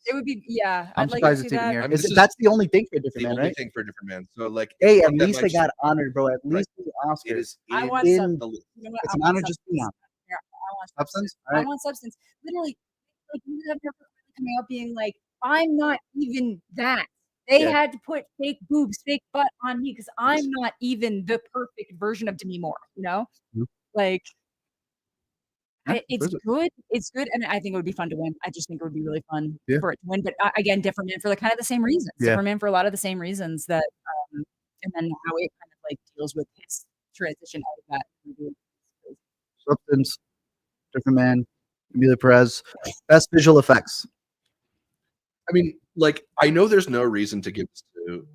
it would be. Yeah, I'm I'd like to surprised see it's even that. here. I mean, this is That's the only thing for a different the man, only right? thing for a different man. So like, Hey, it's at not that least much- they got honored, bro. At Right. least the Oscars. It is. I It want is some- the list. You know what? It's I an want honor just being on. Yeah, I want Substance. All I right. want substance. Literally, like you have never coming out being like, I'm not even that. They Yeah. had to put fake boobs, fake butt on me because I'm not even the perfect version of Demi Moore. You know, Mhm. like Yeah, it's there's a- good. It's good, and I think it would be fun to win. I just think it would be really fun Yeah. for it to win. But again, different man for the kind of the same reasons. Yeah. Different man for a lot of the same reasons that, and then how it kind of like deals with his transition out of that. Substance. Different man. Emilia Perez. Best visual effects. I mean, like, I know there's no reason to give this to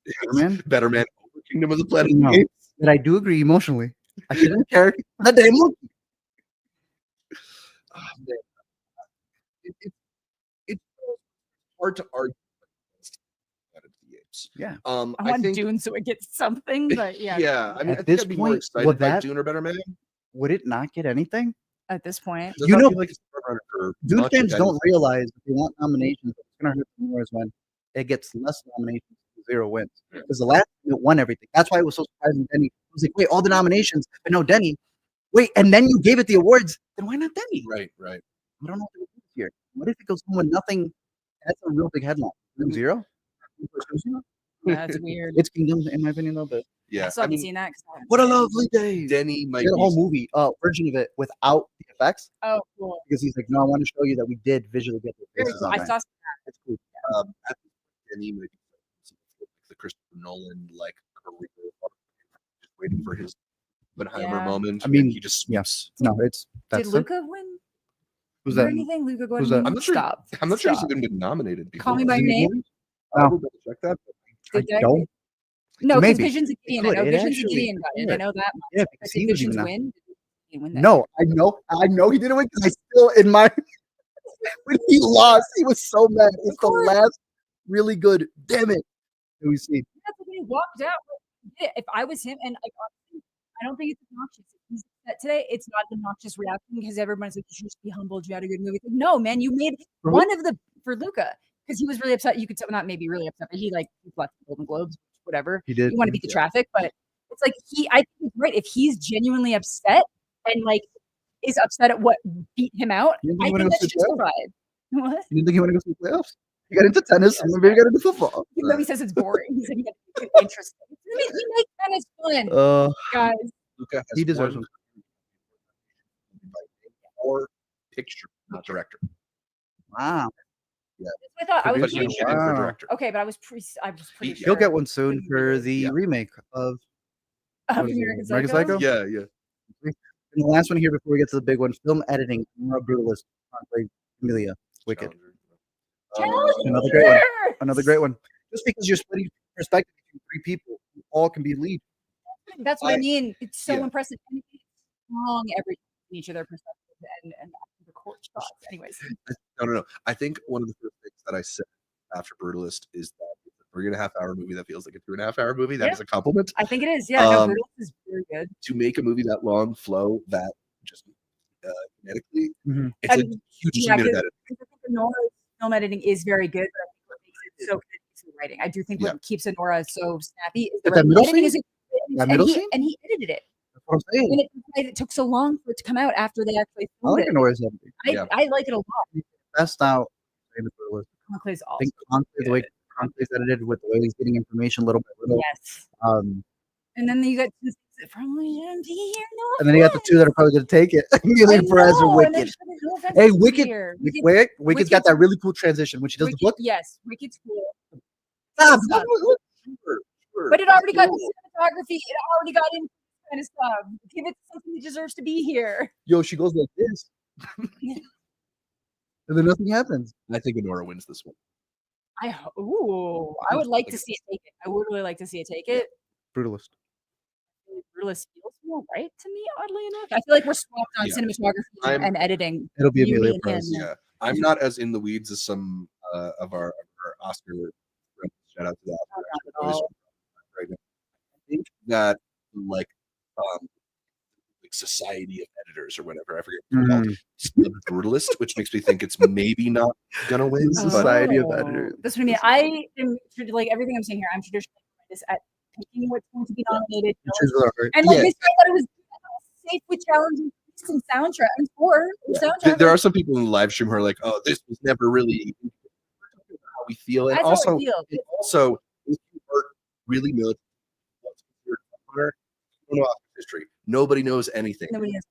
Better Man. Better Man over Kingdom of the Planet No. of the Apes. But I do agree emotionally. I shouldn't care. That damn monkey. Oh, man. It's hard to argue against Planet of the Apes. Yeah. I I want think, Dune so it gets something, but yeah. yeah. I mean, At I think this I'd be more point, excited would by that- Dune or Better Man. Would it not get anything? At this point, Does You not know- feel like it's a front runner for Dune much, fans if don't anything. realize if they want nominations, it's going to hurt them more is when it gets less nominations, 0 wins. Because the last one it won everything. That's why it was so surprising. Denny was like, wait, all the nominations, but no Denny. Wait, and then you gave it the awards. Then why not Denny? Right. I don't know what to do this year. What if it goes home with nothing? That's a real big headline. 0? that's weird. It's Kingdom, in my opinion, though. But Yeah. I still I haven't mean, seen that. 'Cause I haven't what a seen it. lovely day. Denny might Did a be whole movie version of it without the effects Oh, cool. because he's like, no, I want to show you that we did visually get the Very faces cool. on I that. saw. It's cool. at this point, Denny might be the Christopher Nolan like career, just waiting for his Oppenheimer Yeah. moment. I mean, and he just sweeps. No, it's Did that's Luca win? who's Or that? anything? Luca Gordon? Who's that? I'm not sure. Stop. I'm not sure he's Stop. even been nominated before. Call Me by Is Your he in Name. movies? I will double check that. I Did that- don't. No, because Maybe. Visions of Gideon. I could. know It Visions of actually Gideon got it. I could. know that. Yeah, But because did he was Visions even win? Did he win that? No, I know he didn't win because I still in my when he lost, he was so mad. It's the course. last really good. Damn it. Let me see. That's when he walked out. Yeah, if I was him, and like, honestly, I don't think it's obnoxious. If he's upset today, it's not an obnoxious reaction because everyone's like, "You should just be humbled. You had a good movie." Like, no, man, you made For one of the for Luca because he was really upset. You could tell, not maybe really upset, but he left the Golden Globes, whatever. He did. You want to beat the traffic, but it's like I think it's right if he's genuinely upset and like is upset at what beat him out. You didn't I wanna think go that's see the playoffs? justified. What? You didn't think he wanted to go to the playoffs? He got into tennis, and maybe he got into football. Even though he says it's boring, he said he had to make it interesting. He makes tennis fun, guys. Luca has He deserves won or picture, not director. Wow. That's what I thought. I But was he pretty should sure. in for Wow. director. Okay, but I was pretty He- sure. He'll get one soon Couldn't for read it. the Yeah. remake of Of what is it, American American Psycho? Psycho? Yeah. And the last one here before we get to the big one: film editing. Nora Brutalist, Conclave, Amelia, Wicked. Another great one. Another great one. Just because you're splitting perspective between 3 people, who all can be lead. That's what I mean. It's so yeah. impressive. And it's strong every each of their perspectives and the court shots. Anyways, No. I think one of the first things that I said after Brutalist is that it's a 3.5-hour movie that feels like a 2.5-hour movie. That is a compliment. I think it is. Yeah, no, Um, Brutalist is very good. To make a movie that long, flow, that just kinetically, Mhm. it's a And huge yeah, achievement of 'cause editing. Nora's film editing is very good, but I think what makes it so good is the writing. I do think what keeps Nora so snappy is the But that writing. middle The editing scene? is That middle scene? and he edited it. That's what I'm saying. And it took so long for it to come out after they actually I filmed like it. Nora's editing. Yeah. I like it a lot. Best out. Famous Brutalist. Conclave's I awesome. think Conclave, the way Conclave's edited with the way he's getting information little by little. Yes. And then you got two things that probably shouldn't be here. No And then you got the 2 that are probably going to take it. Amelia Perez or Wicked. Hey, Wicked's got that really cool transition when she does the book. Yes, Wicked's cool. Stop. Sure. But it already got the cinematography. It already got into this kind of stuff. Give it something that deserves to be here. Yo, she goes like this. And then nothing happens. I think Nora wins this one. I would like to see it take it. I would really like to see it take it. Brutalist. Brutalist feels more right to me, oddly enough. I feel like we're swapped on cinematography and editing. It'll be You, Amelia me, Perez. and him. Yeah, I'm not as in the weeds as some of our Oscar friends. Shout out to the Oscar boys right now. I think that like Society of Editors or whatever, I forget what it's called. It's the Brutalist, which makes me think it's maybe not gonna win. Society of Editors. That's what I mean. I am like everything I'm saying here. I'm traditionally this at picking what's going to be nominated. And like this, I thought it was safe with challenging and soundtrack and score. Soundtrack. There are some people in the live stream who are like, "Oh, this was never really how we feel," and also, if you are really military, you don't know Oscar history. Nobody knows anything. Nobody knows.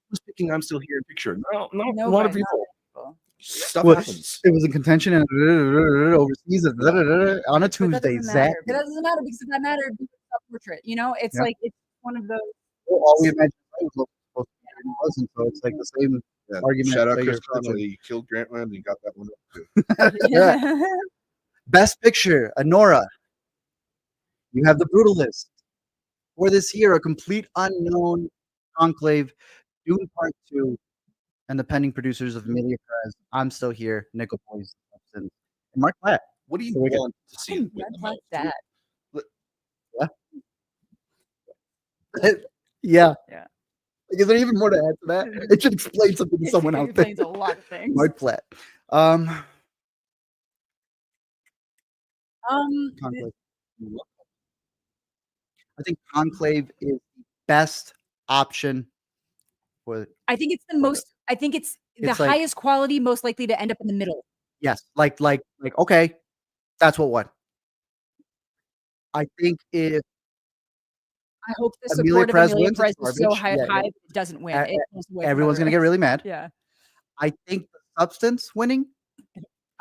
Who's picking "I'm Still Here" in picture? No, Nobody, a lot of people. Stuff happens. It was in contention and overseas on a Tuesday. But that doesn't matter because if that mattered, it's a portrait. You know, it's like it's one of those. Well, all we imagined was supposed to be and it wasn't, so it's like the same argument. Shout out Chris Connolly. He killed Grantland and he got that one up too. Best Picture, Anora. You have The Brutalist. For this year, a complete unknown Conclave, Dune Part 2, and the pending producers of Amelia Perez, I'm Still Here, Nickel Boys, and Mark Platt. What do you want to see? That. Yeah. Is there even more to add to that? It should explain something to someone out there. It explains a lot of things. Mark Platt. Conclave. I think Conclave is the best option for. I think it's the most. I think it's the like, highest quality, most likely to end up in the middle. Yes, like okay, that's what won. I think if I hope the support of Amelia Perez is so high, it doesn't win. Everyone's gonna get really mad. Yeah. I think the substance winning.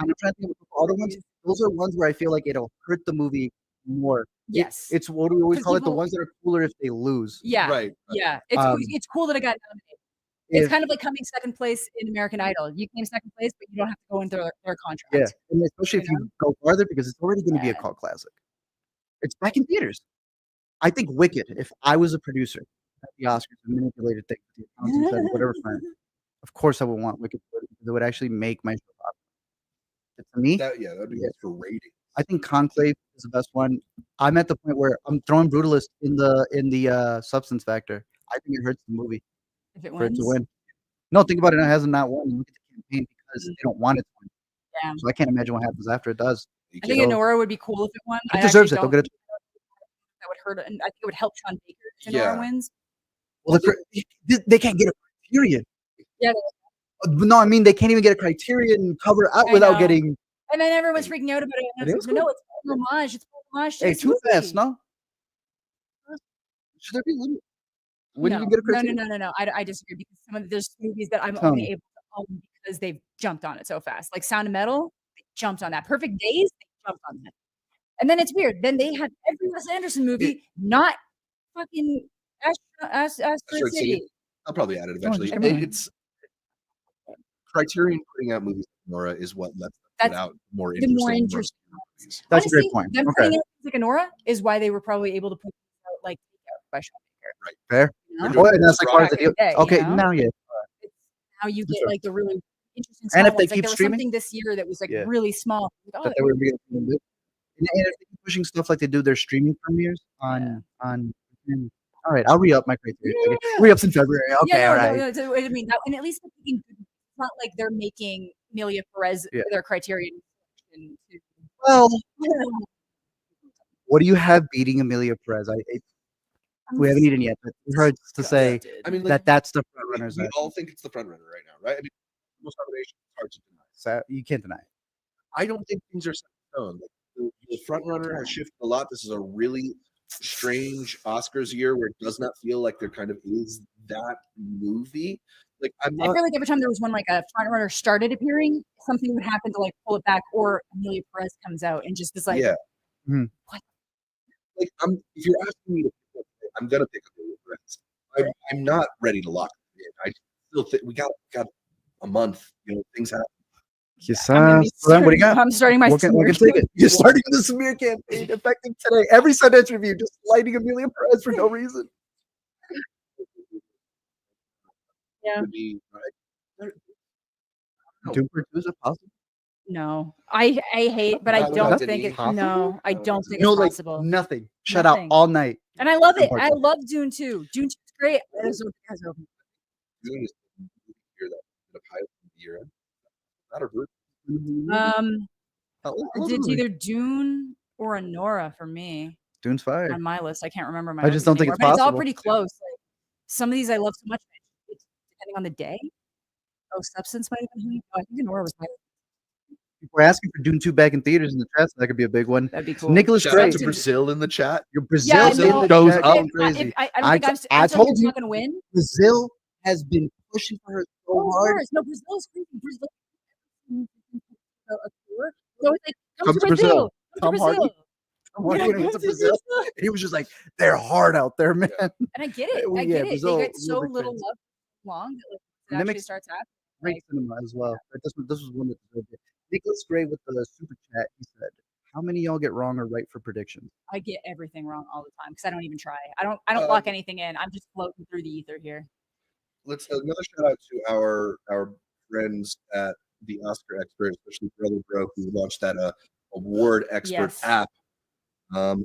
I'm trying to think of the other ones. Those are ones where I feel like it'll hurt the movie more. Yes. It's what do we always call it? The ones that are cooler if they lose. Yeah. Right. Yeah. It's cool that it got nominated. It's kind of like coming second place in American Idol. You came second place, but you don't have to go into their contract. Yeah, and especially if you go farther because it's already going to be a cult classic. It's back in theaters. I think Wicked. If I was a producer at the Oscars and manipulated things, the accountants and whatever firm, of course I would want Wicked because it would actually make my show popular. To me, that would be good for rating. I think Conclave is the best one. I'm at the point where I'm throwing Brutalist in the substance factor. I think it hurts the movie if it for it to win. No, think about it. It hasn't not won. Look at the campaign because they don't want it to win. Yeah. So I can't imagine what happens after it does. I think Anora would be cool if it won. It deserves it. They'll get it. That would hurt, and I think it would help Sean Baker if Anora wins. Well, they can't get a criterion. Yeah. No, I mean they can't even get a criterion cover out without getting. And then everyone's freaking out about it. And it's like, no, it's homage. It's homage. Hey, too fast, no? Should there be limit? When you get a criterion? No. I disagree because there's movies that I'm only able to own because they've jumped on it so fast. Like Sound of Metal, they jumped on that. Perfect Days, they jumped on that. And then it's weird. Then they have every Wes Anderson movie, not fucking Asteroid City. I'll probably add it eventually. never mind. It's Criterion putting out movies like Nora is what lets them put That's out more the interesting, more more interesting obscure movies. That's a Honestly, great point. them Okay, putting out like Nora is why they were probably able to put out like Takeout by Sean Baker. fair. You know? They're doing Oh, and that's like Rock- part of the Back in deal. the day, Okay, you know? now yeah. It's how you get Sure. like the really interesting And small if they ones. Like keep there was streaming? something this year that was like Yeah. really small. Like, That they were being and if they keep pushing stuff like they do their streaming premieres on. All right, I'll re-up my criteria. Yeah. Re-ups in February. Okay, yeah, all no, right. no, so, I mean, that, and at least they're making good. It's not like they're making Amelia Perez Yeah. their Criterion. To, Well, what do you have beating Amelia Perez? We haven't eaten yet, but we heard to say I mean, like, that's the front runners. we all think it's the front runner right now, right? I mean, most nominations it's hard to deny. So you can't deny it. I don't think things are set in stone. Like, the front runner has shifted a lot. This is a really strange Oscars year where it does not feel like there kind of is that movie. Like I'm I not. feel like every time there was one like a front runner started appearing, something would happen to like pull it back, or Amelia Perez comes out and just is like, Yeah. Mhm. What? Like if you're asking me to pick, I'm gonna pick Amelia Perez. I'm not ready to lock it in. I still think we got a month. You know, things happen. Yes, I'm gonna be so then what do you got? I'm starting my We can smear take it. You're starting the smear campaign effective today. Every Sundance review, just lighting Amelia Perez for no reason. Yeah. Would be, right? Doom for 2 is it possible? No, I hate, but I Not don't without think Denis. it. No, I don't think No, it's like possible. nothing. Shut out Nothing. all night. And I love it. Part I two. love Dune 2. Dune 2 is great. June is the year that the pilot of the year. Not a group. It's either Dune or Anora for me Dune's fire. on my list. I can't remember my. I just don't think anymore, it's but it's all possible. pretty close. Like, some of these I love so much. It's depending on the day. Oh, Substance might have been. No, I think Anora was my. If we're asking for Dune 2 back in theaters in the chat, so that could be a big one. That'd be cool. Nicholas Shout out Gray. to Brazil in the chat. Your Brazil Yeah, in no, the goes chat up. going crazy. I don't I think I'm. t- I'm I telling told you, you. it's not going to win. Brazil has been pushing for her so Oh, of hard. course. No, Brazil's crazy. Brazil. A tour. So it's like, Come to Brazil. Come to Tom Hardy. Brazil. Tom Hardy Yeah, when he went to come to Brazil. Brazil. He was just like, they're hard out there, man. And I get it. Well, I yeah, get it. Brazil, They get so real big little fans. love long that like, And it that actually makes starts happening. Great cinema as well. But this was one that deserved it. Nicholas Gray with the super chat. He said, "How many of y'all get wrong or right for predictions?" I get everything wrong all the time because I don't even try. I don't lock anything in. I'm just floating through the ether here. Let's another shout out to our friends at the Oscar Expert, especially Brother Bro, who launched that award expert Yes. app. I'm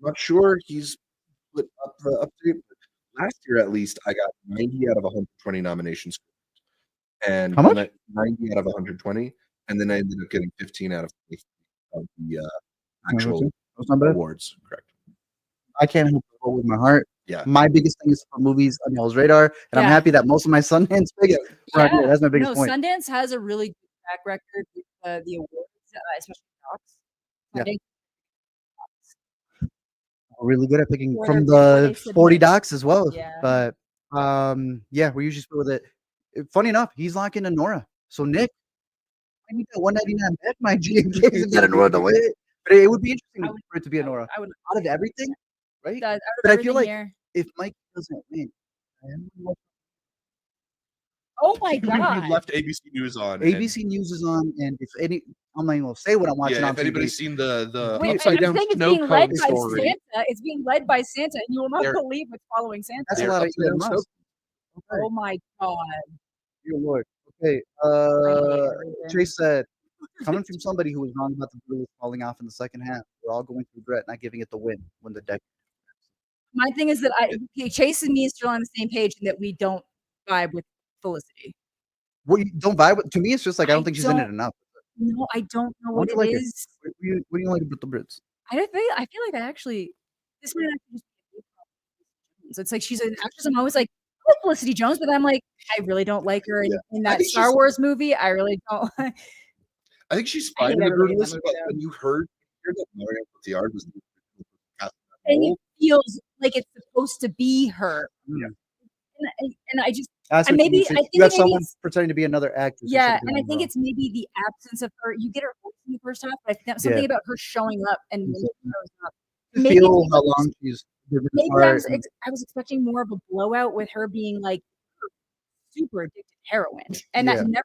not sure he's put up the update, but last year at least I got 90 out of 120 nominations. And How much? then 90 out of 120, and then I ended up getting 15 out of the actual That's not bad. awards. Correct. I can't help but vote with my heart. Yeah. My biggest thing is to put movies on y'all's radar, and I'm Yeah. happy that most of my Sundance picks are on here. That's my biggest No, point. Sundance has a really good track record with the awards, especially docs. Yeah. I think We're really good at picking Where from they're- where the they 40 submit. docs as well. Yeah. But yeah, we usually split with it. Funny enough, he's locking in Nora. So Nick, I need that 199 back, my G, in case you got a Nora to win it. But it would be interesting I would- for it to be a Nora. I would Out of everything, right? out of But I feel everything like here. if Mike doesn't win, Oh my You god. left ABC News on. ABC News is on, and if any, I'm not even gonna say what I'm watching Yeah, on if TV. anybody's seen the Wait, upside and down the thing is snow being led cone by story. Santa. It's being led by Santa, and you will not They're- believe what's following Santa. That's a They're lot of upside Elon down Musk. Okay. Oh my god. Dear Lord. Okay. I hate everything. Chase said, coming from somebody who was wrong about the Brewers falling off in the second half, we're all going to regret not giving it the win when the deck. My thing is that Chase and me is still on the same page and that we don't vibe with Felicity. Well, you don't vibe with. To me, it's just like I I don't think she's in it don't- enough. No, I don't know Why what don't it you like it? is. What do you like about the Brits? I feel like I actually this might actually just be a problem. So it's like she's an actress. I'm always like, I like Felicity Jones, but I'm like, I really don't like her in I that think Star she's- Wars movie. I really don't. I think she's I fine hate in the everybody in that Brutalist, movie, but though. when you heard that Marion Cotillard was the cast in that And it role, feels like it's supposed to be her. Yeah. And I just That's And what you maybe- need to- I think you have maybe someone it's- pretending to be another actress. yeah, instead of and I being think her it's maybe the absence of her. You get her voice in the first half, but I think that something about her showing up and when she shows up. own. maybe Feel it's how long she's maybe I was expecting more of a blowout with her being like super addicted to heroin, and that never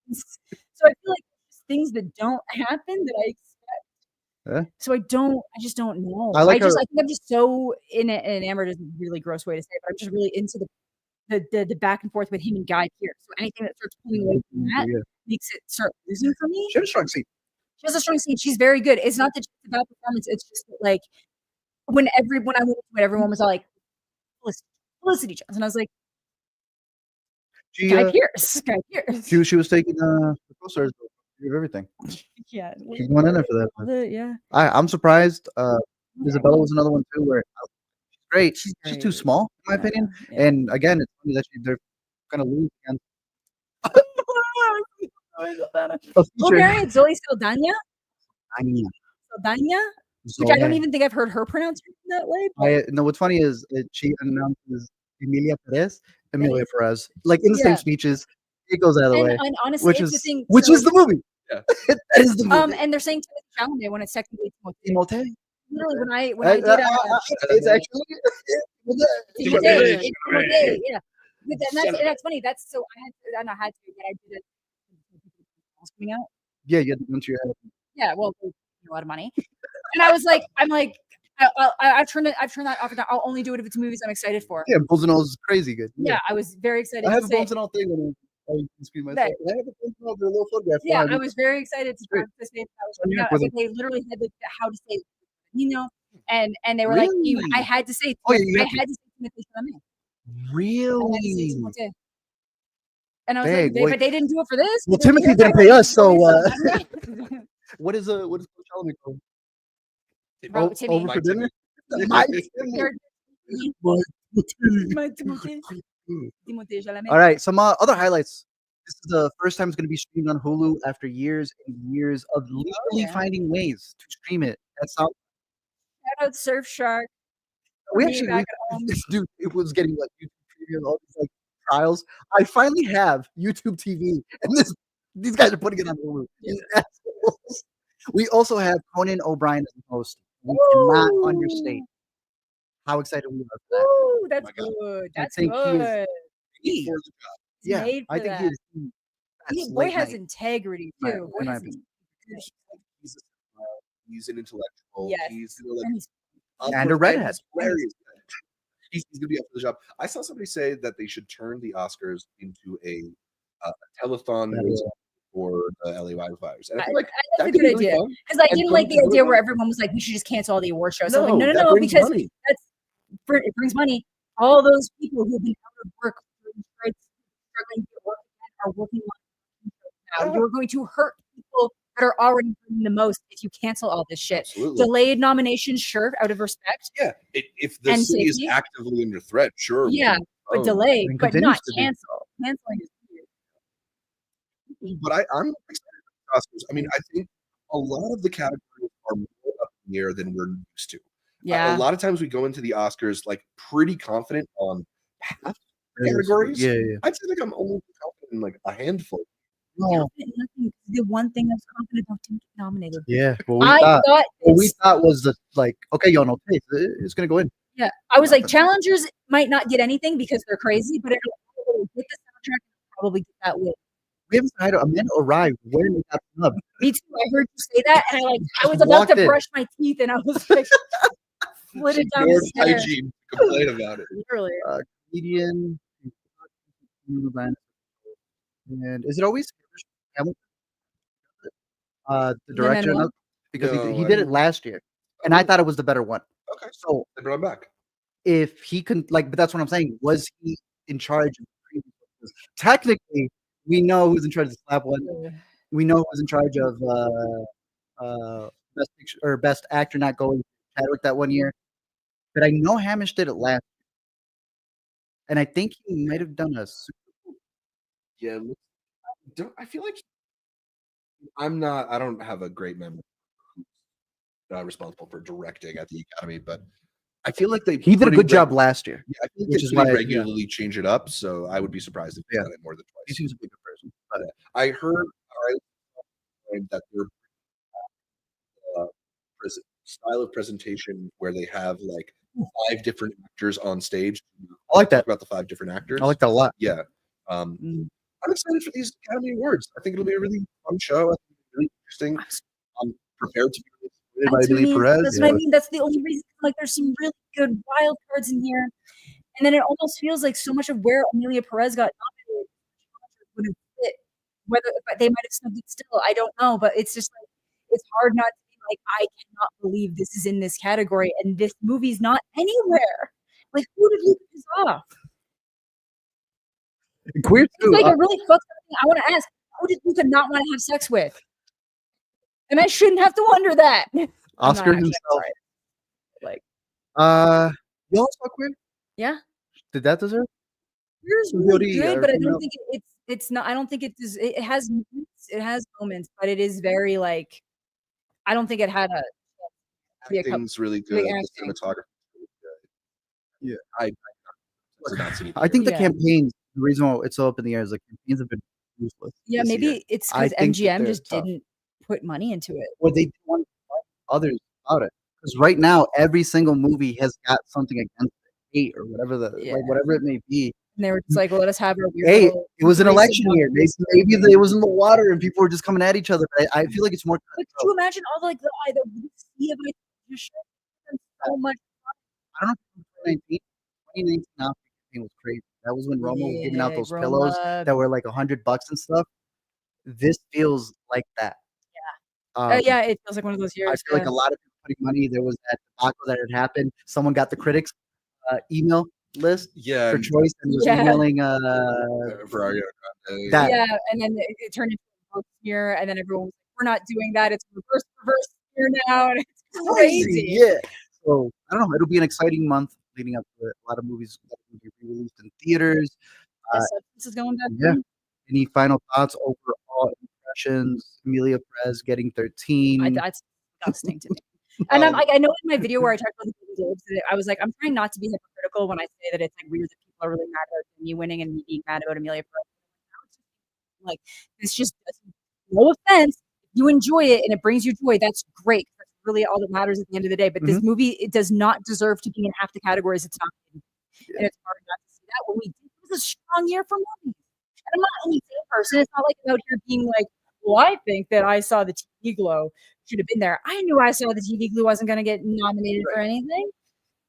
happens. So I feel like there's things that don't happen that I expect. Yeah. So I just don't know. I like I her. think I'm just so enamored is a really gross way to say it, but I'm just really into the back and forth with him and Guy Pearce. So anything that starts pulling away from that makes it start losing for me. She had a strong scene. She has a strong scene. She's very good. It's not that she's about performance. It's just that, like, when I went into it, everyone was all like, Felicity Jones. And I was like, Guy Pearce. She was taking the co-stars of everything. Yeah. She's going in there for that. Yeah. I'm surprised. Isabella was another one too, where she's great. She's just too small, in my opinion. Yeah. And again, it's funny that they're gonna lose again. Married Zoe Saldana. Saldana? Which I don't even think I've heard her pronounce it that way. No, what's funny is she announces Emilia Perez, like in the same speeches. It goes out of the way. And honestly, which it's is the thing. Which is the movie. Yeah. That is the movie. And they're saying Timothée Chalamet when it's technically Timothée. Literally, when I did it's actually Timothée, yeah. But that's funny. That's so I had to, but I did it coming out. Yeah, you had to go into your head. Yeah, well, a lot of money. And I was like, I've turned that off. I'll only do it if it's movies I'm excited for. Yeah, Bulls and All is crazy good. Yeah, I was very excited. I have a Bulls and All thing when I screen myself. I have a Bulls and All, they're a little photograph. Yeah, I was very excited to say that I was coming out. They literally had how to say it, and they were like, I had to say, I had to say Timothée Chalamet. Really? And I was like, but they didn't do it for this. Well, Timothy didn't pay us, so what is Chalamet called? Over for dinner? My Timothée Chalamet. All right, some other highlights. This is the first time it's going to be streamed on Hulu after years and years of legally finding ways to stream it. That's how. Shout out Surfshark. Dude, it was getting like YouTube TV and all these like trials. I finally have YouTube TV, and these guys are putting it on Hulu. We also have Conan O'Brien as the host. We cannot understate how excited we are for that. Ooh, that's good. That's good. He's I think he is. Boy has integrity too. He's an intellectual. Yes. He's and a redhead. He's gonna be up for the job. I saw somebody say that they should turn the Oscars into a telethon for the LA wildfires. And I feel like that's a good idea. Because I didn't like the idea where everyone was like, we should just cancel all the award shows. No, because it brings money. All those people who've been out of work, struggling to get work again, are working on now. You're going to hurt people that are already doing the most if you cancel all this shit. Absolutely. Delayed nominations, sure, out of respect. Yeah, if the city is actively under threat, sure. Yeah, but delay, but not cancel. Canceling is weird. But I'm excited for the Oscars. I mean, I think a lot of the categories are more up in the air than we're used to. Yeah. A lot of times we go into the Oscars like pretty confident on half the categories. Yeah. I'd say like I'm only confident in like a handful. No. The one thing I was confident about to get nominated. Yeah. What we thought was okay, y'all know it's gonna go in. Yeah. I was like, challengers might not get anything because they're crazy, but it'll get the soundtrack and probably get that win. We haven't had Amanda arrive when we got Snub. Me too. I heard you say that, and I was about to brush my teeth, and I was like, split it down the stairs. Hygiene complain about it. Literally. Comedian. And is it always Hamilton? The director? No, because he did it last year, and I thought it was the better one. Okay, so they brought him back. If he can, but that's what I'm saying. Was he in charge of previous ones? Technically, we know who's in charge of the Slap one. We know who's in charge of best picture or best actor not going Chadwick that one year. But I know Hamish did it last year, and I think he might have done a Super Bowl. Yeah, I feel like I don't have a great memory. Responsible for directing at the Academy, but I feel like he did a good job last year. Yeah, I feel like they regularly change it up, so I would be surprised if he done it more than twice. He seems a bigger person. But I heard that their style of presentation, where they have like 5 different actors on stage. I like that. Talk about the 5 different actors. I like that a lot. Yeah. I'm excited for these Academy Awards. I think it'll be a really fun show. I think it'll be really interesting. I'm prepared to be disappointed by That's what I Amelia mean. Perez. That's what I mean. That's the only reason. Like, there's some really good wild cards in here, and then it almost feels like so much of where Amelia Perez got nominated would have fit. Whether but they might have snubbed it still, I don't know. But it's just like it's hard not to be like, I cannot believe this is in this category and this movie's not anywhere. Like, who did Luca piss off? Queer It's too. like a really fucked up thing. I want to ask, who did Luca not want to have sex with? And I shouldn't have to wonder that. Oscar himself. Like, you all saw Queer? yeah. Did that deserve? Queer's Some really beauty, good, but I you know. don't think it's not. I don't think it has moments, but it is very like. I don't think it had a. Acting's really good. The cinematography is really good. Yeah. I did not see I think the Yeah. campaigns. The reason why it's so up in the air is the campaigns have been useless. Yeah, this maybe year. it's I because think that MGM they're just tough. didn't put money into it. Or they want others about it. Because right now, every single movie has got something against it, hate or whatever Yeah. whatever it may be. And they were just like, well, let us have our weird. Hey, little it was an threesome election year. numbers. Maybe it was in the water and people were just coming at each other. But I feel like it's more. But could you imagine all the like the sea of like just so much? I don't know. 2019 now campaign was crazy. That was when Roma was giving out those pillows that were like $100 and stuff. This feels like that. Yeah. Yeah, it feels like one of those years. I feel like a lot of people putting money. There was that debacle that had happened. Someone got the critics' email list Yeah, for and choice and was Yeah. emailing for Ariana Grande. that. Yeah, and then it turned into a reverse smear, and then everyone was like, we're not doing that. It's reverse smear now, and it's crazy. Yeah. So I don't know. It'll be an exciting month leading up to it. A lot of movies that will be released in theaters. This is going back. Yeah. Any final thoughts, overall impressions? Amelia Perez getting 13. That's disgusting to me. And I'm like, I know in my video where I talked about the Golden Globes, I was like, I'm trying not to be hypocritical when I say that it's like weird that people are really mad about me winning and me being mad about Amelia Perez. Like, this just doesn't. No offense, if you enjoy it and it brings you joy, that's great. That's really all that matters at the end of the day. But this movie, it does not deserve to be in half the categories it's not in. And it's hard not to see that when it was a strong year for movies. And I'm not any same person. It's not like I'm out here being like, well, I think that I saw the TV Glow should have been there. I knew I saw the TV Glue wasn't going to get nominated for anything.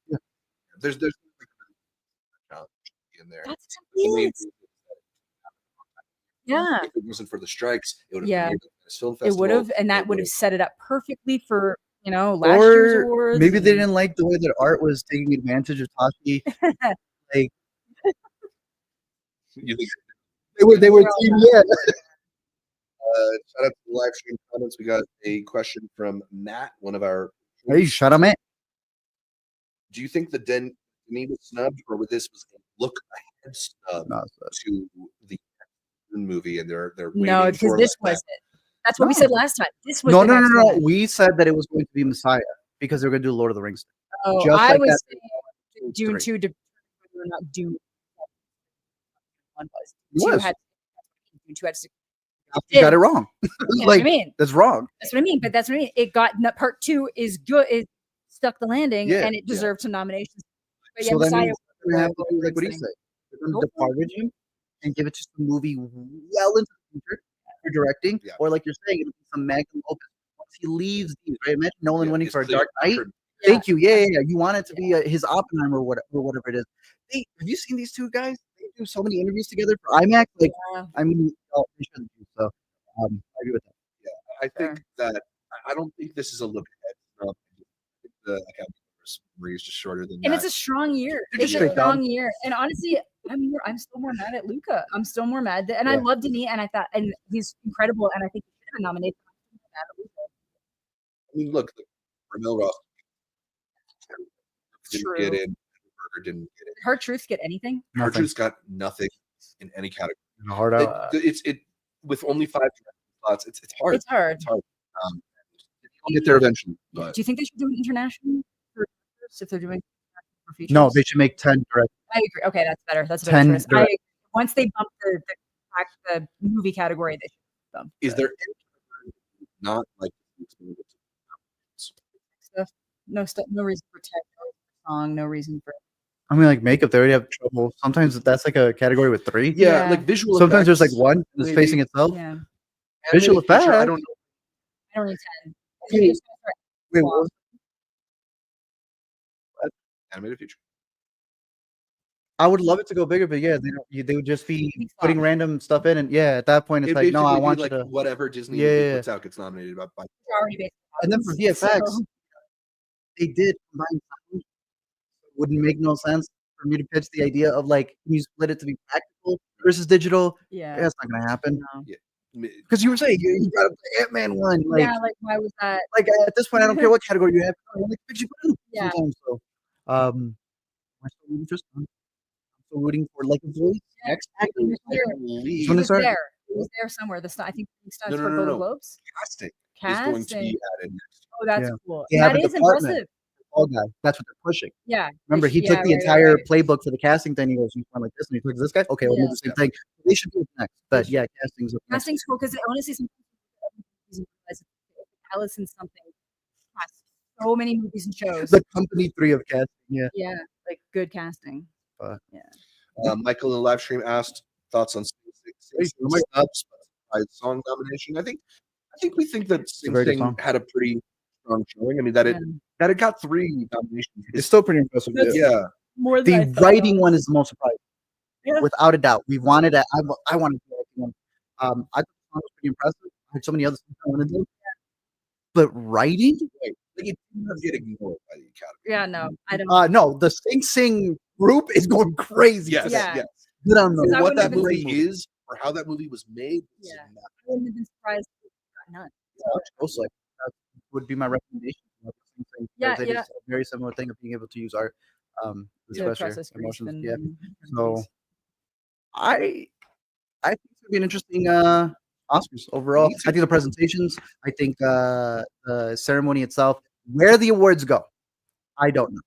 Yeah. There's challenge in there. That's exactly it. Yeah. If it wasn't for the strikes, it would have Yeah. been this film festival. It would have, and that would have set it up perfectly for last year's awards. Maybe they didn't like the way that Art was taking advantage of Tashi. Like you think they were team yeah. Shout out to the live stream comments. We got a question from Matt, one of our. Hey, shut up, man. Do you think the Denny was snubbed, or this was a look ahead snub to the movie, and they're no, because this was it. That's what we said last time. This was no. We said that it was going to be Messiah because they're going to do Lord of the Rings. Oh, just I was saying Dune 2 to whether or not Dune 1 was. Dune 2 had to. You got it wrong. Like, I mean, that's wrong. That's what I mean. But that's what I mean. It got part 2 is good. It stuck the landing, and it deserved some nominations. But so Messiah we have to do like what do you say? We're going to depart him and give it to some movie well into the future for directing, or like you're saying, it'll be some Magnum opus once he leaves these. Right? Imagine Nolan winning for a Dark Knight. Thank you. Yeah. You want it to be his Oppenheimer or whatever it is. Have you seen these two guys? They do so many interviews together for IMAX. Like, I mean, they shouldn't do so. I agree with that. Yeah, I think that I don't think this is a look ahead. I think the Academy Awards is just shorter than that. And it's a strong year. It's a strong year. And honestly, I'm still more mad at Luca. I'm still more mad and I love Denis, and I thought, and he's incredible, and I think he should have nominated. I mean, look, Ramil Ross didn't get in. Berger didn't get in. Did Hard Truth get anything? Hard Truth's got nothing in any category. Hard out. It's with only 5 slots. It's hard. It's hard. It's hard. You'll get there eventually. But. Do you think they should do an international for if they're doing for features? No, they should make 10 direct. I agree. Okay, that's better. That's a better choice. Once they bump the movie category, they should bump. Is there any not like stuff? No reason for 10. song, no reason for. I mean, like makeup, they already have trouble. Sometimes that's like a category with 3. Yeah, Yeah. like visual Sometimes there's like effects, 1 that's maybe. facing itself. Yeah. Visual Animated feature, I effects. don't know. I don't need 10. Okay. Wait, what was Animated feature. I would love it to go bigger, but yeah, they would just be putting random stuff in, and yeah, at that point it's It'd like, no, I basically be want you like to. whatever Disney Yeah, movie yeah, puts out gets nominated by It's already based on And then for options, VFX, so- they did combine sound. It wouldn't make no sense for me to pitch the idea of like, can you split it to be practical versus digital? Yeah. That's not gonna happen. No. Because you were saying you got the Ant-Man one, like, Yeah, like why was that? like at this point, I don't care what category you have. I like the picture you put in Yeah. sometimes. So, I'm still rooting for Snub. I'm still rooting for like a voice. Yeah, Next actor, exactly. I Here. believe. It When they was start, there. It was there somewhere. I think it's No, for no, no, Golden no. Globes. Casting is Casting. going to be added next. Oh, that's Yeah. cool. They And have that a is department. impressive. all guy. That's what they're pushing. Yeah. Remember, he took the entire playbook for the casting thing. He goes, "You sound like this," and he took this guy. Okay, we'll do Yeah. the same thing. They should do it next. But yeah, casting's up next. Casting's cool because honestly, sometimes Allison something has so many movies and shows. The company 3 of casting. Yeah. Yeah, like good casting. Yeah. Michael in the live stream asked thoughts on Snubs song nomination. I think we think that Sing very good Sing song. had a pretty strong showing. I mean that it got 3 nominations. It's still pretty impressive. Yeah. More than I The thought. writing one is the most surprising, Yeah. without a doubt. We wanted it. I wanted to do one. I thought the song was pretty impressive. I had so many other things I wanted to do. But writing? Like it didn't get ignored by the Academy. Yeah, no, I don't. No, the Sing Sing group is going crazy. Yes, today. Yeah. yes. Good on them. Because I What wouldn't that have been- movie is, or how that movie was made. Yeah. I wouldn't have been surprised if we got none. Most likely. That would be my recommendation. Sing Sing. Yeah, They did yeah. a very similar thing of being able to use art, to To express your process grief emotions. and- Yeah. and So things. I think it's gonna be an interesting Oscars overall. Me too. I think the presentations, I think the ceremony itself, where the awards go, I don't know.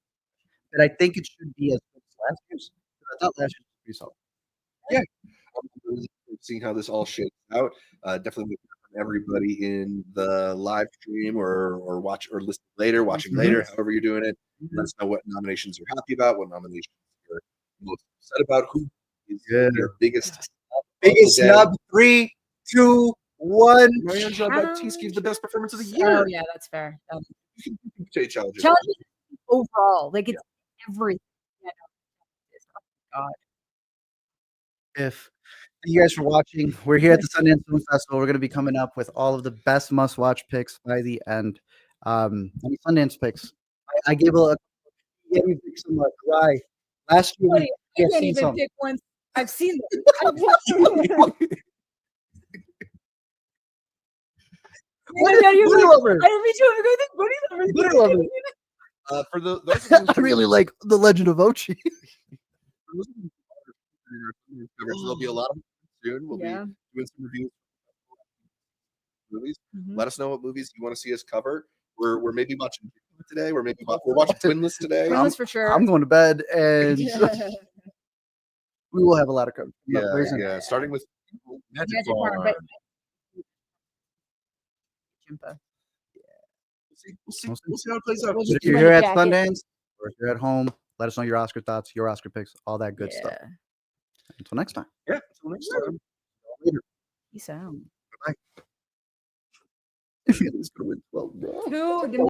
But I think it should be as good as last year's. I thought last year was pretty solid. Seeing how this all shakes out. Definitely from everybody in the live stream or watch or listen later, watching later, however you're doing it. Let us know what nominations you're happy about, what nominations you're most upset about, who is your biggest Snub. 3, 2, 1. Marianne Jean-Baptiste gave the best performance of the year. Oh yeah, that's fair. Challenges. Challenges overall, like it's everything. Yeah, no. God. If you guys are watching, we're here at the Sundance Film Festival. We're going to be coming up with all of the best must-watch picks by the end. Any Sundance picks? I gave some dry. Last year, Buddy, I have can't seen even some. pick one. I've seen them. I've watched them. Booty Lover. I me too. I'm going to Booty Lover. Booty Lover. For those of you I really like The Legend of Ochi. there'll be a lot of them soon. We'll be Yeah. doing some reviews of movies. Mhm. Let us know what movies you want to see us cover. We're maybe watching today. We're watching Twinless today. Twinless for sure. I'm going to bed, and Yeah. we will have a lot of coverage. Yeah. Starting with Magic Magic Farm, Farm. but Chimpa. We'll see how it plays out. We'll But just if you're wear here the at jacket. Sundance, or if you're at home, let us know your Oscar thoughts, your Oscar picks, all that good stuff. Yeah. Until next time. Yeah. Until next time. Later. Peace out. Bye. It's gonna win 12. Who?